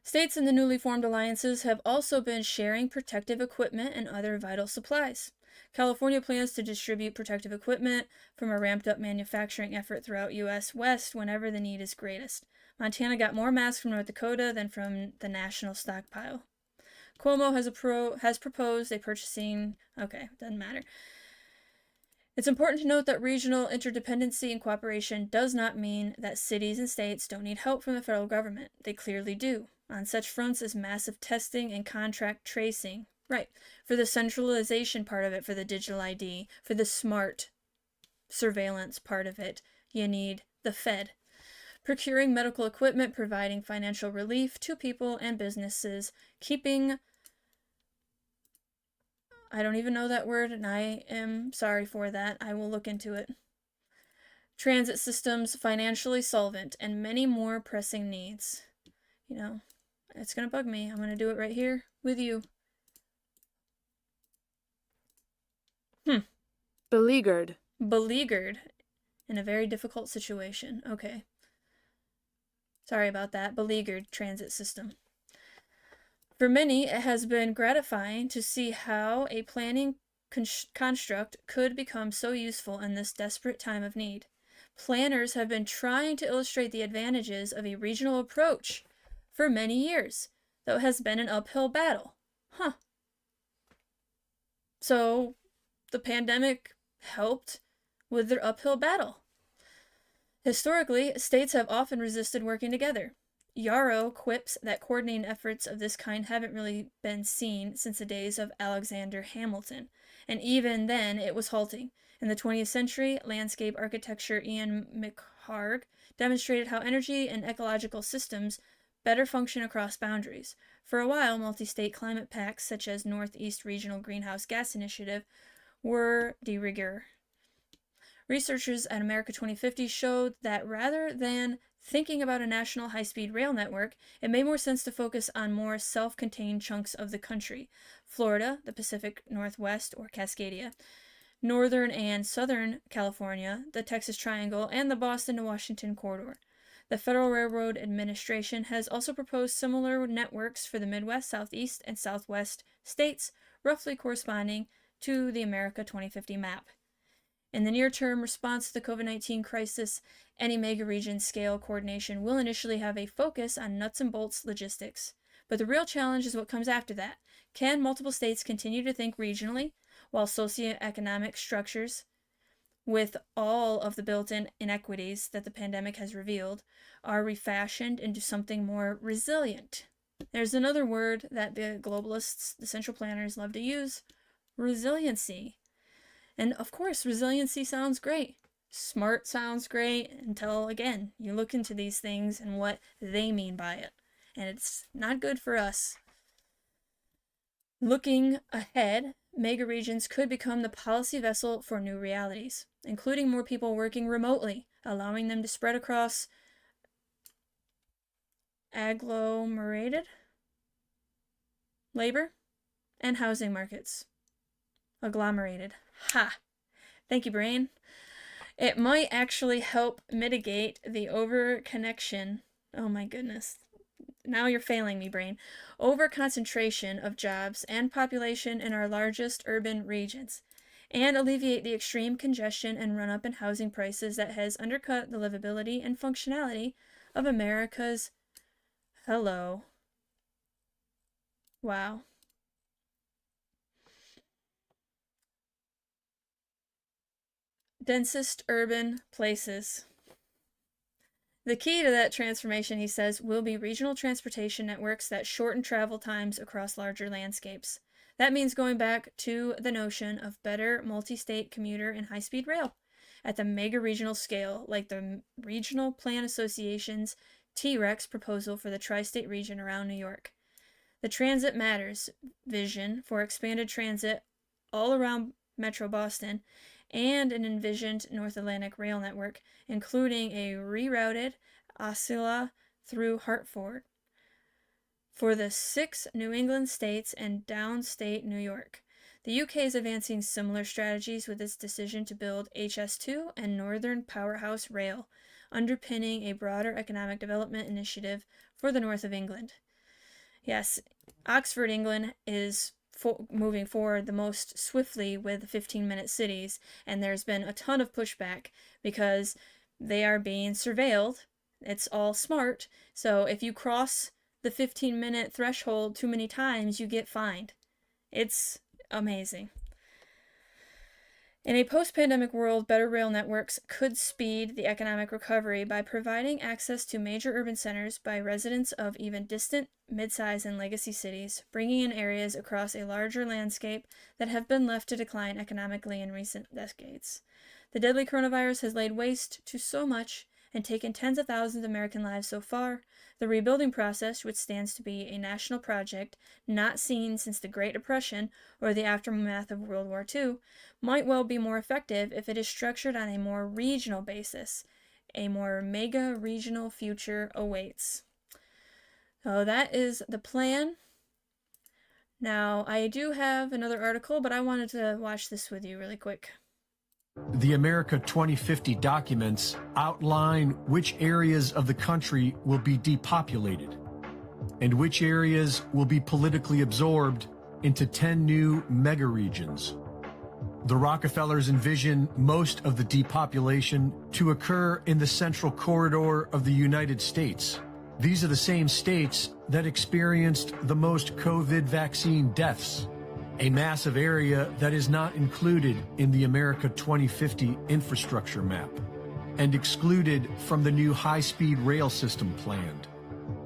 States in the newly formed alliances have also been sharing protective equipment and other vital supplies. California plans to distribute protective equipment from a ramped-up manufacturing effort throughout U.S. West whenever the need is greatest. Montana got more masks from North Dakota than from the national stockpile. Cuomo has proposed a purchasing... Okay, doesn't matter. It's important to note that regional interdependency and cooperation does not mean that cities and states don't need help from the federal government. They clearly do, on such fronts as massive testing and contract tracing. Right, for the centralization part of it, for the digital ID, for the smart surveillance part of it, you need the Fed. Procuring medical equipment, providing financial relief to people and businesses, keeping... I don't even know that word, and I am sorry for that. I will look into it. Transit systems financially solvent, and many more pressing needs. You know, it's going to bug me. I'm going to do it right here with you. Beleaguered. Beleaguered in a very difficult situation. Okay. Sorry about that. Beleaguered transit system. For many, it has been gratifying to see how a planning construct could become so useful in this desperate time of need. Planners have been trying to illustrate the advantages of a regional approach for many years, though it has been an uphill battle. So, the pandemic helped with their uphill battle. Historically, states have often resisted working together. Yarrow quips that coordinating efforts of this kind haven't really been seen since the days of Alexander Hamilton, and even then it was halting. In the 20th century, landscape architecture Ian McHarg demonstrated how energy and ecological systems better function across boundaries. For a while, multi-state climate pacts such as Northeast Regional Greenhouse Gas Initiative were de rigueur. Researchers at America 2050 showed that rather than thinking about a national high-speed rail network, it made more sense to focus on more self-contained chunks of the country: Florida, the Pacific Northwest or Cascadia, Northern and Southern California, the Texas Triangle, and the Boston to Washington corridor. The Federal Railroad Administration has also proposed similar networks for the Midwest, Southeast, and Southwest states, roughly corresponding to the America 2050 map. In the near-term response to the COVID-19 crisis, any mega-region scale coordination will initially have a focus on nuts and bolts logistics. But the real challenge is what comes after that. Can multiple states continue to think regionally, while socioeconomic structures, with all of the built-in inequities that the pandemic has revealed, are refashioned into something more resilient? There's another word that the globalists, the central planners, love to use: resiliency. And of course, resiliency sounds great. Smart sounds great until, again, you look into these things and what they mean by it. And it's not good for us. Looking ahead, megaregions could become the policy vessel for new realities, including more people working remotely, allowing them to spread across agglomerated labor and housing markets. Agglomerated. Ha! Thank you, brain. It might actually help mitigate the over-connection. Oh my goodness. Now you're failing me, brain. Over-concentration of jobs and population in our largest urban regions, and alleviate the extreme congestion and run-up in housing prices that has undercut the livability and functionality of America's... Hello. Wow. Densest urban places. The key to that transformation, he says, will be regional transportation networks that shorten travel times across larger landscapes. That means going back to the notion of better multi-state commuter and high-speed rail at the mega-regional scale, like the Regional Plan Association's T-Rex proposal for the tri-state region around New York. The Transit Matters vision for expanded transit all around Metro Boston, and an envisioned North Atlantic rail network, including a rerouted Osceola through Hartford for the 6 New England states and downstate New York. The UK is advancing similar strategies with its decision to build HS2 and Northern Powerhouse Rail, underpinning a broader economic development initiative for the north of England. Yes, Oxford, England is moving forward the most swiftly with 15-minute cities, and there's been a ton of pushback because they are being surveilled. It's all smart, so if you cross the 15-minute threshold too many times, you get fined. It's amazing. In a post-pandemic world, better rail networks could speed the economic recovery by providing access to major urban centers by residents of even distant, mid-size, and legacy cities, bringing in areas across a larger landscape that have been left to decline economically in recent decades. The deadly coronavirus has laid waste to so much and taken tens of thousands of American lives so far. The rebuilding process, which stands to be a national project not seen since the Great Depression or the aftermath of World War II, might well be more effective if it is structured on a more regional basis. A more mega-regional future awaits. So that is the plan. Now, I do have another article, but I wanted to watch this with you really quick. The America 2050 documents outline which areas of the country will be depopulated and which areas will be politically absorbed into 10 new megaregions. The Rockefellers envision most of the depopulation to occur in the central corridor of the United States. These are the same states that experienced the most COVID vaccine deaths, a massive area that is not included in the America 2050 infrastructure map and excluded from the new high-speed rail system planned.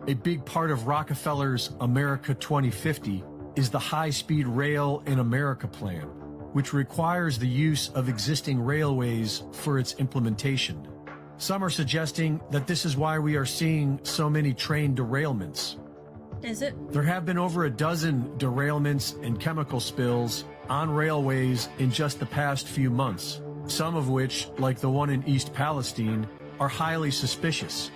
A big part of Rockefeller's America 2050 is the high-speed rail in America plan, which requires the use of existing railways for its implementation. Some are suggesting that this is why we are seeing so many train derailments. Is it? There have been over a dozen derailments and chemical spills on railways in just the past few months, some of which, like the one in East Palestine, are highly suspicious.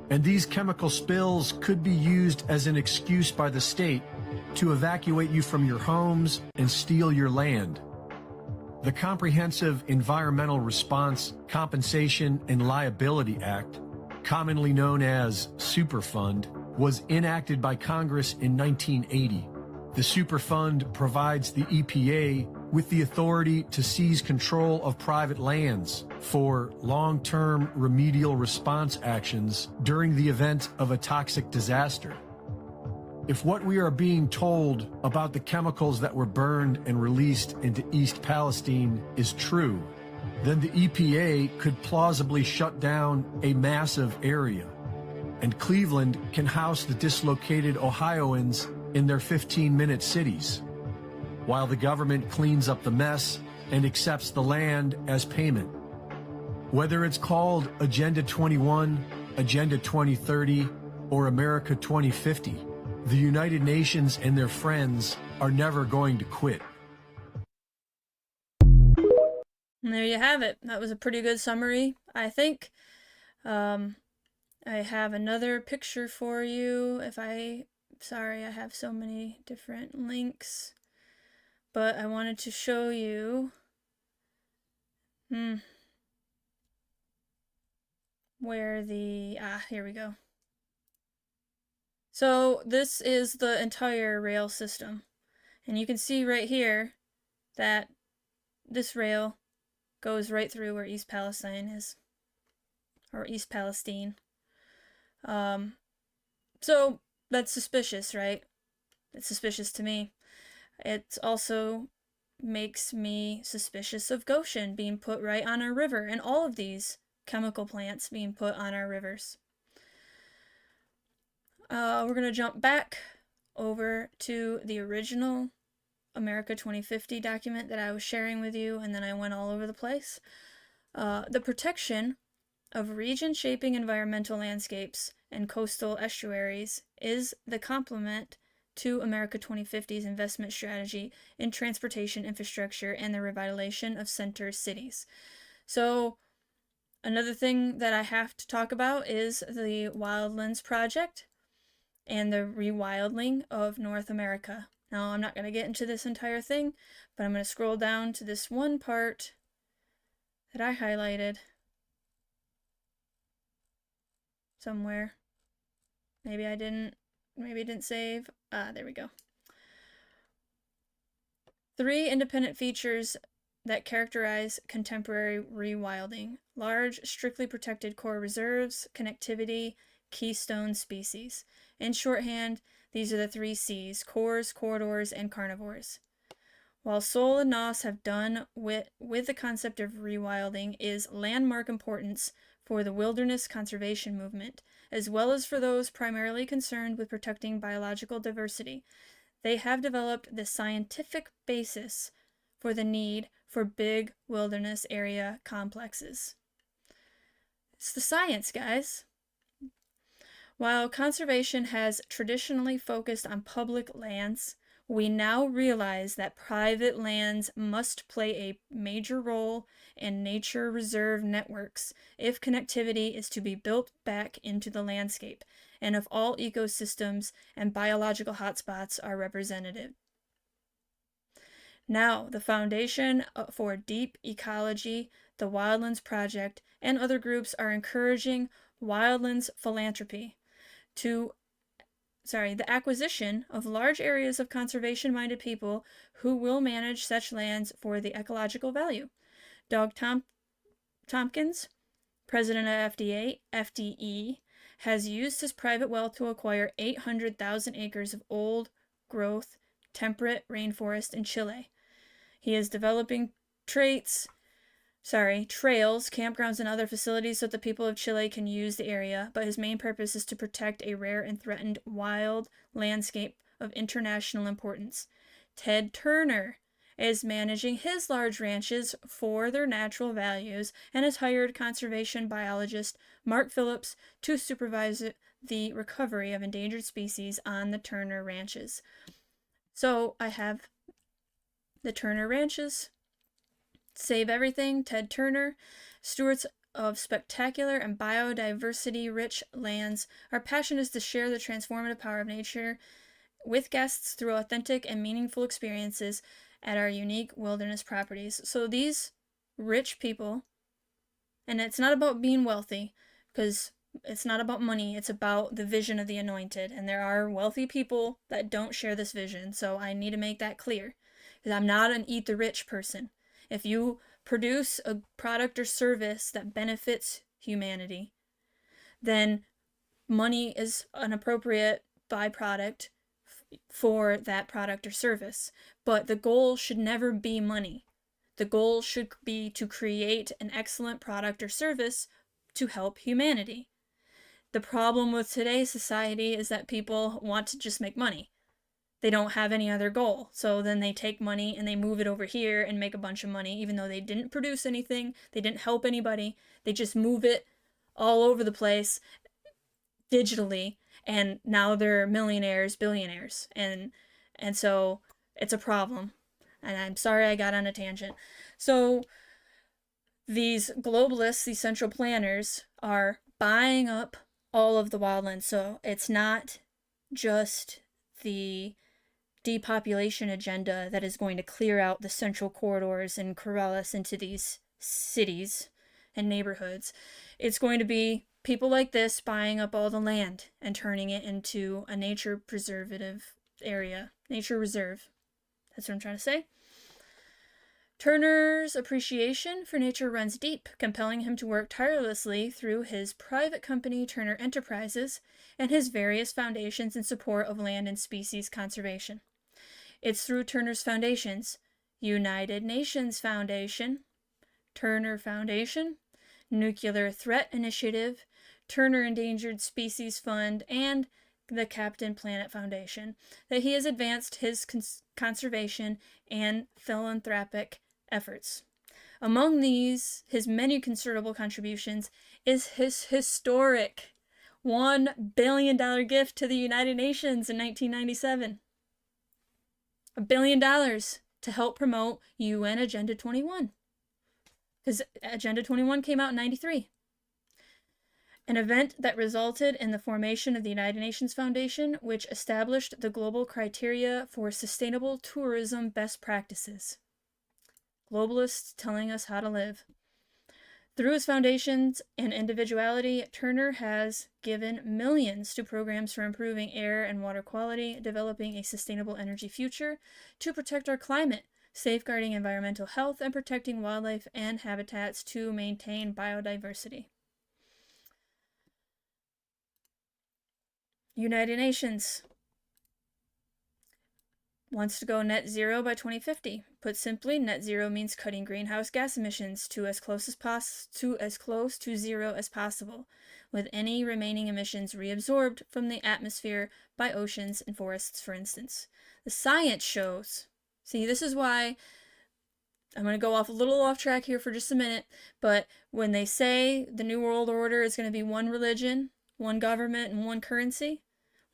And these chemical spills could be used as an excuse by the state to evacuate you from your homes and steal your land. The Comprehensive Environmental Response, Compensation, and Liability Act, commonly known as Superfund, was enacted by Congress in 1980. The Superfund provides the EPA with the authority to seize control of private lands for long-term remedial response actions during the event of a toxic disaster. If what we are being told about the chemicals that were burned and released into East Palestine is true, then the EPA could plausibly shut down a massive area, and Cleveland can house the dislocated Ohioans in their 15-minute cities, while the government cleans up the mess and accepts the land as payment. Whether it's called Agenda 21, Agenda 2030, or America 2050, the United Nations and their friends are never going to quit. And there you have it. That was a pretty good summary, I think. I have another picture for you. Sorry, I have so many different links. But I wanted to show you where here we go. So this is the entire rail system. And you can see right here that this rail goes right through where East Palestine is. Or East Palestine. So that's suspicious, right? It's suspicious to me. It also makes me suspicious of Goshen being put right on our river, and all of these chemical plants being put on our rivers. We're going to jump back over to the original America 2050 document that I was sharing with you, and then I went all over the place. The protection of region-shaping environmental landscapes and coastal estuaries is the complement to America 2050's investment strategy in transportation infrastructure and the revitalization of center cities. So another thing that I have to talk about is the Wildlands Project and the rewilding of North America. Now, I'm not going to get into this entire thing, but I'm going to scroll down to this one part that I highlighted somewhere. Maybe it didn't save. There we go. 3 independent features that characterize contemporary rewilding: large, strictly protected core reserves, connectivity, keystone species. In shorthand, these are the 3 C's: cores, corridors, and carnivores. While Sol and Noss have done with the concept of rewilding is landmark importance for the wilderness conservation movement, as well as for those primarily concerned with protecting biological diversity, they have developed the scientific basis for the need for big wilderness area complexes. It's the science, guys. While conservation has traditionally focused on public lands, we now realize that private lands must play a major role in nature reserve networks if connectivity is to be built back into the landscape, and if all ecosystems and biological hotspots are represented. Now, the Foundation for Deep Ecology, the Wildlands Project, and other groups are encouraging wildlands philanthropy the acquisition of large areas of conservation-minded people who will manage such lands for the ecological value. Doug Tompkins, president of FDE, has used his private wealth to acquire 800,000 acres of old-growth, temperate rainforest in Chile. He is developing trails, campgrounds, and other facilities so that the people of Chile can use the area, but his main purpose is to protect a rare and threatened wild landscape of international importance. Ted Turner, is managing his large ranches for their natural values and has hired conservation biologist Mark Phillips to supervise the recovery of endangered species on the Turner ranches. So I have the Turner ranches. Save Everything, Ted Turner, stewards of spectacular and biodiversity-rich lands. Our passion is to share the transformative power of nature with guests through authentic and meaningful experiences at our unique wilderness properties. So these rich people, and it's not about being wealthy, because it's not about money, it's about the vision of the anointed. And there are wealthy people that don't share this vision, so I need to make that clear. Because I'm not an eat the rich person. If you produce a product or service that benefits humanity, then money is an appropriate byproduct for that product or service. But the goal should never be money. The goal should be to create an excellent product or service to help humanity. The problem with today's society is that people want to just make money. They don't have any other goal. So then they take money and they move it over here and make a bunch of money, even though they didn't produce anything, they didn't help anybody. They just move it all over the place digitally, and now they're millionaires, billionaires. And so it's a problem. And I'm sorry I got on a tangent. So these globalists, these central planners, are buying up all of the wildlands. So it's not just the depopulation agenda that is going to clear out the central corridors and corral us into these cities and neighborhoods. It's going to be people like this buying up all the land and turning it into a nature preservative area, nature reserve. That's what I'm trying to say. Turner's appreciation for nature runs deep, compelling him to work tirelessly through his private company, Turner Enterprises, and his various foundations in support of land and species conservation. It's through Turner's foundations, United Nations Foundation, Turner Foundation, Nuclear Threat Initiative, Turner Endangered Species Fund, and the Captain Planet Foundation, that he has advanced his conservation and philanthropic efforts. Among these, his many considerable contributions is his historic $1 billion gift to the United Nations in 1997. $1 billion to help promote UN Agenda 21. Because Agenda 21 came out in 93. An event that resulted in the formation of the United Nations Foundation, which established the global criteria for sustainable tourism best practices. Globalists telling us how to live. Through his foundations and individuality, Turner has given millions to programs for improving air and water quality, developing a sustainable energy future, to protect our climate, safeguarding environmental health, and protecting wildlife and habitats to maintain biodiversity. United Nations wants to go net zero by 2050. Put simply, net zero means cutting greenhouse gas emissions to as close to zero as possible, with any remaining emissions reabsorbed from the atmosphere by oceans and forests, for instance. The science shows. See, this is why I'm going to go off a little off track here for just a minute, but when they say the New World Order is going to be one religion, one government, and one currency,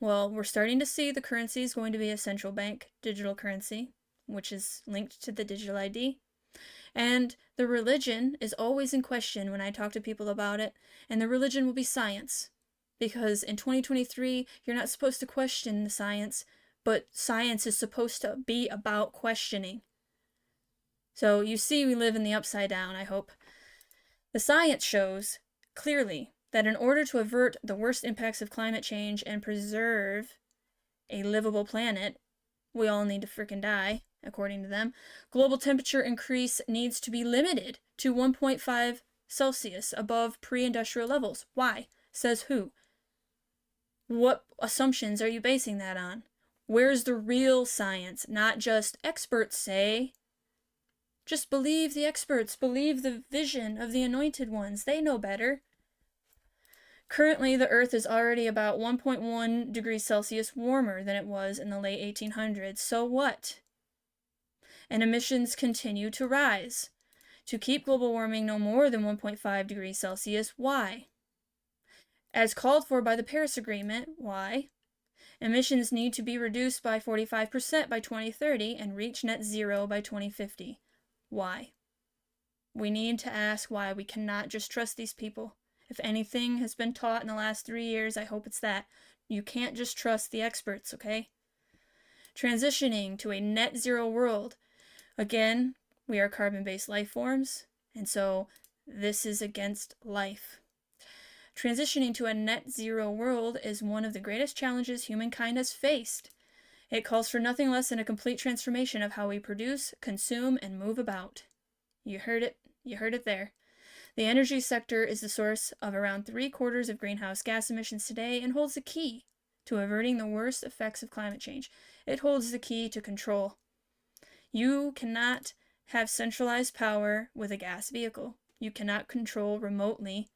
well, we're starting to see the currency is going to be a central bank digital currency, which is linked to the digital ID. And the religion is always in question when I talk to people about it, and the religion will be science. Because in 2023, you're not supposed to question the science, but science is supposed to be about questioning. So you see we live in the upside down, I hope. The science shows clearly that in order to avert the worst impacts of climate change and preserve a livable planet, we all need to frickin' die, according to them, global temperature increase needs to be limited to 1.5 Celsius above pre-industrial levels. Why? Says who? What assumptions are you basing that on? Where's the real science? Not just experts say. Just believe the experts. Believe the vision of the anointed ones. They know better. Currently, the Earth is already about 1.1 degrees Celsius warmer than it was in the late 1800s. So what? and emissions continue to rise. To keep global warming no more than 1.5 degrees Celsius, why? As called for by the Paris Agreement, why? Emissions need to be reduced by 45% by 2030 and reach net zero by 2050. Why? We need to ask why. We cannot just trust these people. If anything has been taught in the last 3 years, I hope it's that. You can't just trust the experts, okay? Transitioning to a net zero world. Again, we are carbon-based life forms, and so this is against life. Transitioning to a net zero world is one of the greatest challenges humankind has faced. It calls for nothing less than a complete transformation of how we produce, consume, and move about. You heard it. You heard it there. The energy sector is the source of around 3/4 of greenhouse gas emissions today and holds the key to averting the worst effects of climate change. It holds the key to control. You cannot have centralized power with a gas vehicle. You cannot control remotely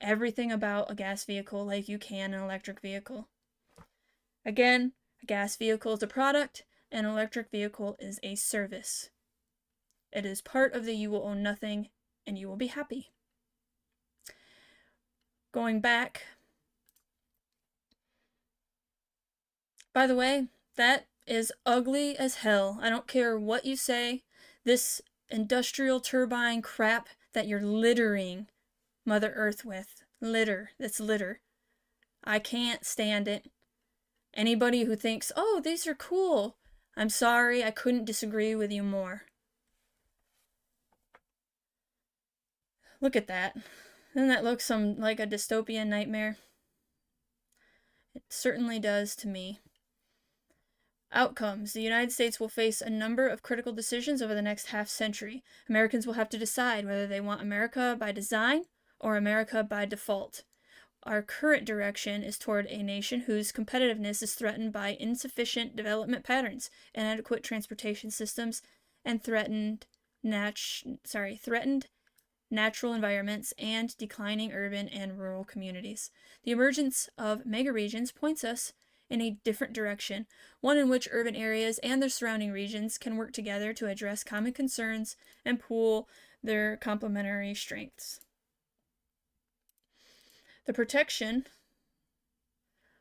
everything about a gas vehicle like you can an electric vehicle. Again, a gas vehicle is a product, an electric vehicle is a service. It is part of the you will own nothing and you will be happy. Going back, by the way, that is ugly as hell. I don't care what you say. This industrial turbine crap that you're littering Mother Earth with. Litter. That's litter. I can't stand it. Anybody who thinks, oh, these are cool, I'm sorry, I couldn't disagree with you more. Look at that. Doesn't that look like a dystopian nightmare? It certainly does to me. Outcomes. The United States will face a number of critical decisions over the next half century. Americans will have to decide whether they want America by design or America by default. Our current direction is toward a nation whose competitiveness is threatened by insufficient development patterns, inadequate transportation systems, and threatened natural environments and declining urban and rural communities. The emergence of megaregions points us in a different direction, one in which urban areas and their surrounding regions can work together to address common concerns and pool their complementary strengths. The protection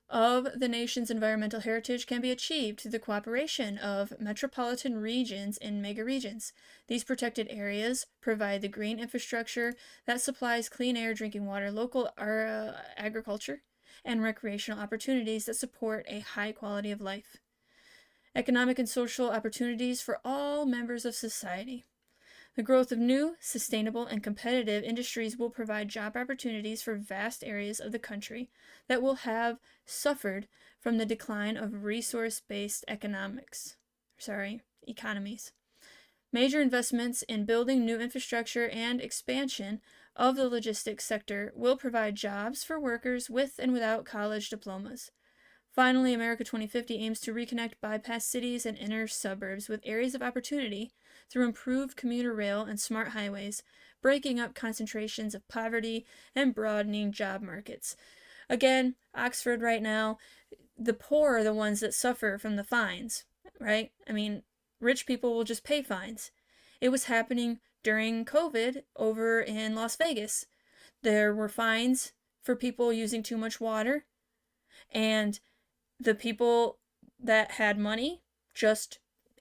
of the nation's environmental heritage can be achieved through the cooperation of metropolitan regions and megaregions. These protected areas provide the green infrastructure that supplies clean air, drinking water, local agriculture, and recreational opportunities that support a high quality of life. Economic and social opportunities for all members of society. The growth of new, sustainable, and competitive industries will provide job opportunities for vast areas of the country that will have suffered from the decline of resource-based economies. Major investments in building new infrastructure and expansion of the logistics sector will provide jobs for workers with and without college diplomas. Finally, America 2050 aims to reconnect bypass cities and inner suburbs with areas of opportunity through improved commuter rail and smart highways, breaking up concentrations of poverty and broadening job markets. Again, Oxford right now, the poor are the ones that suffer from the fines, right? I mean, rich people will just pay fines. It was happening during COVID over in Las Vegas. There were fines for people using too much water, and the people that had money just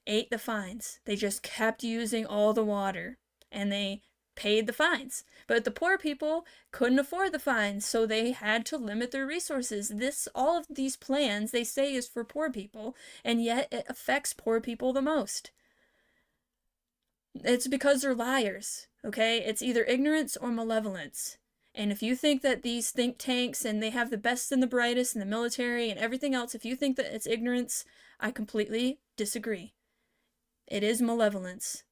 ate the fines. They just kept using all the water, and they paid the fines. But the poor people couldn't afford the fines, so they had to limit their resources. All of these plans, they say, is for poor people, and yet it affects poor people the most. It's because they're liars, okay? It's either ignorance or malevolence. And if you think that these think tanks and they have the best and the brightest in the military and everything else, if you think that it's ignorance, I completely disagree. It is malevolence.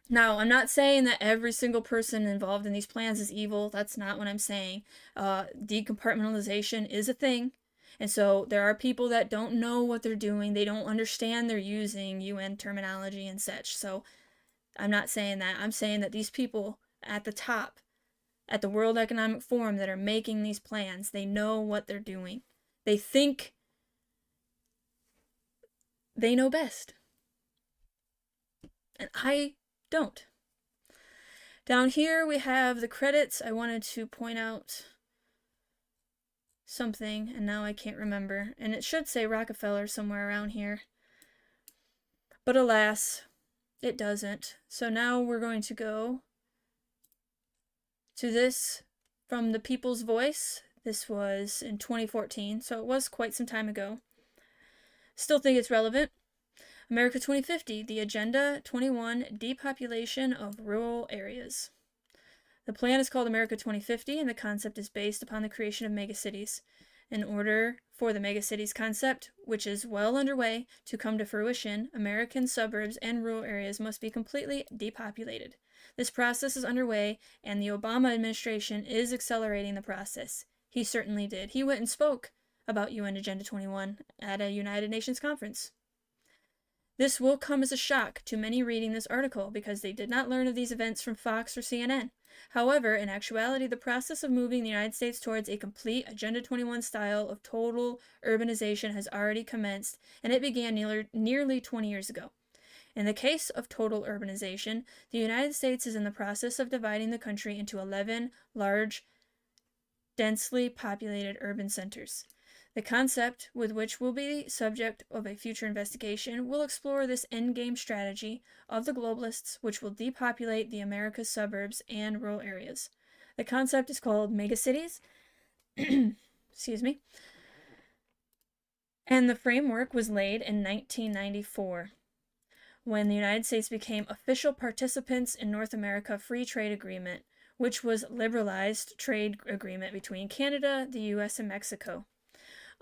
Now, I'm not saying that every single person involved in these plans is evil. That's not what I'm saying. Decompartmentalization is a thing. And so there are people that don't know what they're doing. They don't understand they're using UN terminology and such. So I'm not saying that. I'm saying that these people at the top, at the World Economic Forum, that are making these plans, they know what they're doing. They think they know best. and I don't. Down here we have the credits. I wanted to point out something, and now I can't remember. And it should say Rockefeller somewhere around here. But alas, it doesn't. So now we're going to go to this from the People's Voice. This was in 2014, so it was quite some time ago. Still think it's relevant. America 2050, the Agenda 21 Depopulation of Rural Areas. The plan is called America 2050, and the concept is based upon the creation of megacities. In order for the megacities concept, which is well underway, to come to fruition, American suburbs and rural areas must be completely depopulated. This process is underway, and the Obama administration is accelerating the process. He certainly did. He went and spoke about UN Agenda 21 at a United Nations conference. This will come as a shock to many reading this article because they did not learn of these events from Fox or CNN. However, in actuality, the process of moving the United States towards a complete Agenda 21 style of total urbanization has already commenced, and it began nearly 20 years ago. In the case of total urbanization, the United States is in the process of dividing the country into 11 large, densely populated urban centers. The concept, with which will be the subject of a future investigation, will explore this endgame strategy of the globalists, which will depopulate the America's suburbs and rural areas. The concept is called megacities. Excuse me. And the framework was laid in 1994, when the United States became official participants in North America Free Trade Agreement, which was liberalized trade agreement between Canada, the U.S., and Mexico.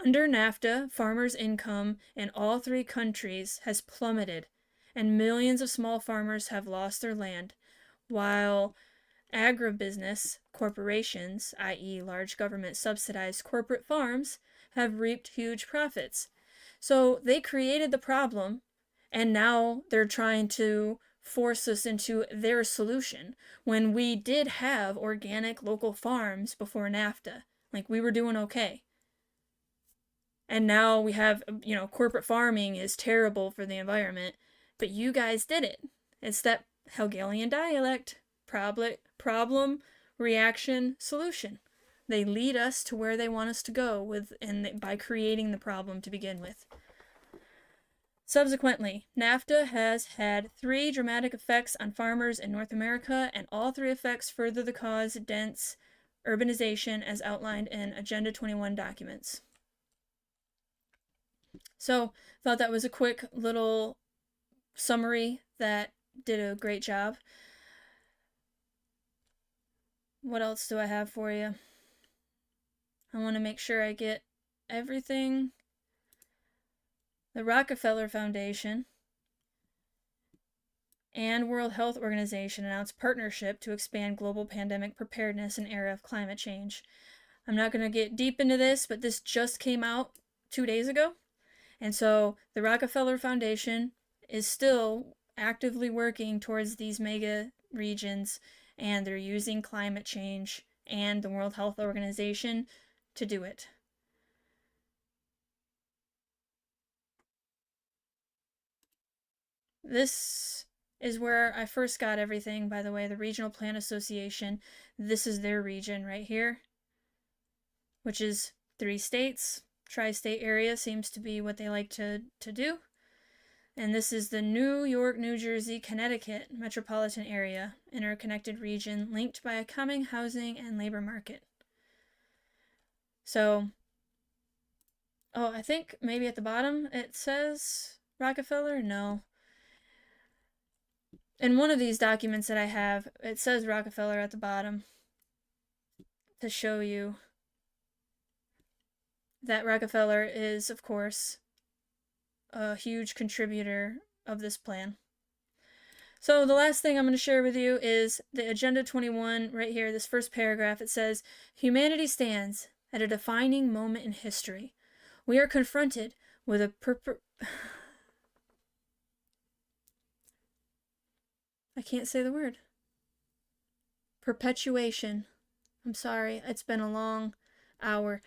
Under NAFTA, farmers' income in all three countries has plummeted, and millions of small farmers have lost their land, while agribusiness corporations, i.e., large government-subsidized corporate farms, have reaped huge profits. So they created the problem, and now they're trying to force us into their solution, when we did have organic local farms before NAFTA. Like, we were doing okay. And now we have, corporate farming is terrible for the environment, but you guys did it. It's that Hegelian dialect, problem, reaction, solution. They lead us to where they want us to go by creating the problem to begin with. Subsequently, NAFTA has had 3 dramatic effects on farmers in North America, and all 3 effects further the cause dense urbanization as outlined in Agenda 21 documents. So, thought that was a quick little summary that did a great job. What else do I have for you? I want to make sure I get everything. The Rockefeller Foundation and World Health Organization announced partnership to expand global pandemic preparedness in era of climate change. I'm not going to get deep into this, but this just came out 2 days ago. And so the Rockefeller Foundation is still actively working towards these mega regions, and they're using climate change and the World Health Organization to do it. This is where I first got everything, by the way, the Regional Plan Association. This is their region right here, which is 3 states. Tri-state area seems to be what they like to do. And this is the New York, New Jersey, Connecticut metropolitan area, interconnected region linked by a common housing and labor market. So, I think maybe at the bottom it says Rockefeller? No. In one of these documents that I have, it says Rockefeller at the bottom to show you that Rockefeller is, of course, a huge contributor of this plan. So the last thing I'm going to share with you is the Agenda 21 right here, this first paragraph. It says, humanity stands at a defining moment in history. We are confronted with a I can't say the word. Perpetuation. I'm sorry, it's been a long hour.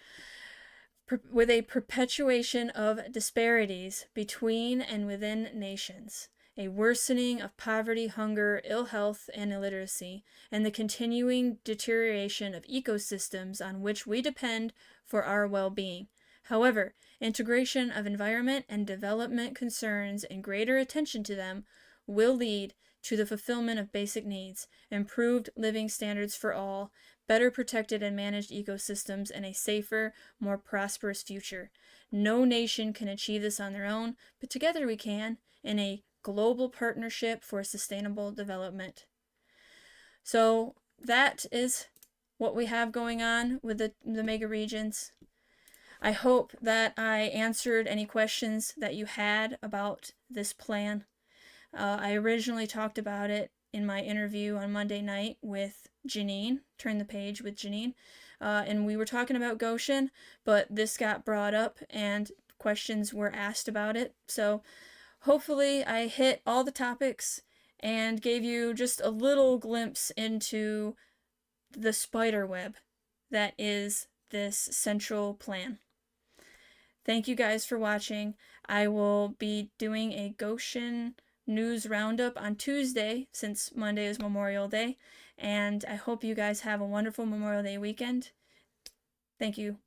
With a perpetuation of disparities between and within nations. a worsening of poverty, hunger, ill health, and illiteracy, and the continuing deterioration of ecosystems on which we depend for our well-being. However, integration of environment and development concerns and greater attention to them will lead to the fulfillment of basic needs, improved living standards for all, better protected and managed ecosystems, and a safer, more prosperous future. No nation can achieve this on their own, but together we can in a global partnership for sustainable development. So that is what we have going on with the Megaregions. I hope that I answered any questions that you had about this plan. I originally talked about it in my interview on Monday night with Janine, Turn the Page with Janine, and we were talking about Goshen, but this got brought up and questions were asked about it. So hopefully I hit all the topics and gave you just a little glimpse into the spider web that is this central plan. Thank you guys for watching. I will be doing a Goshen news roundup on Tuesday, since Monday is Memorial Day, and I hope you guys have a wonderful Memorial Day weekend. Thank you.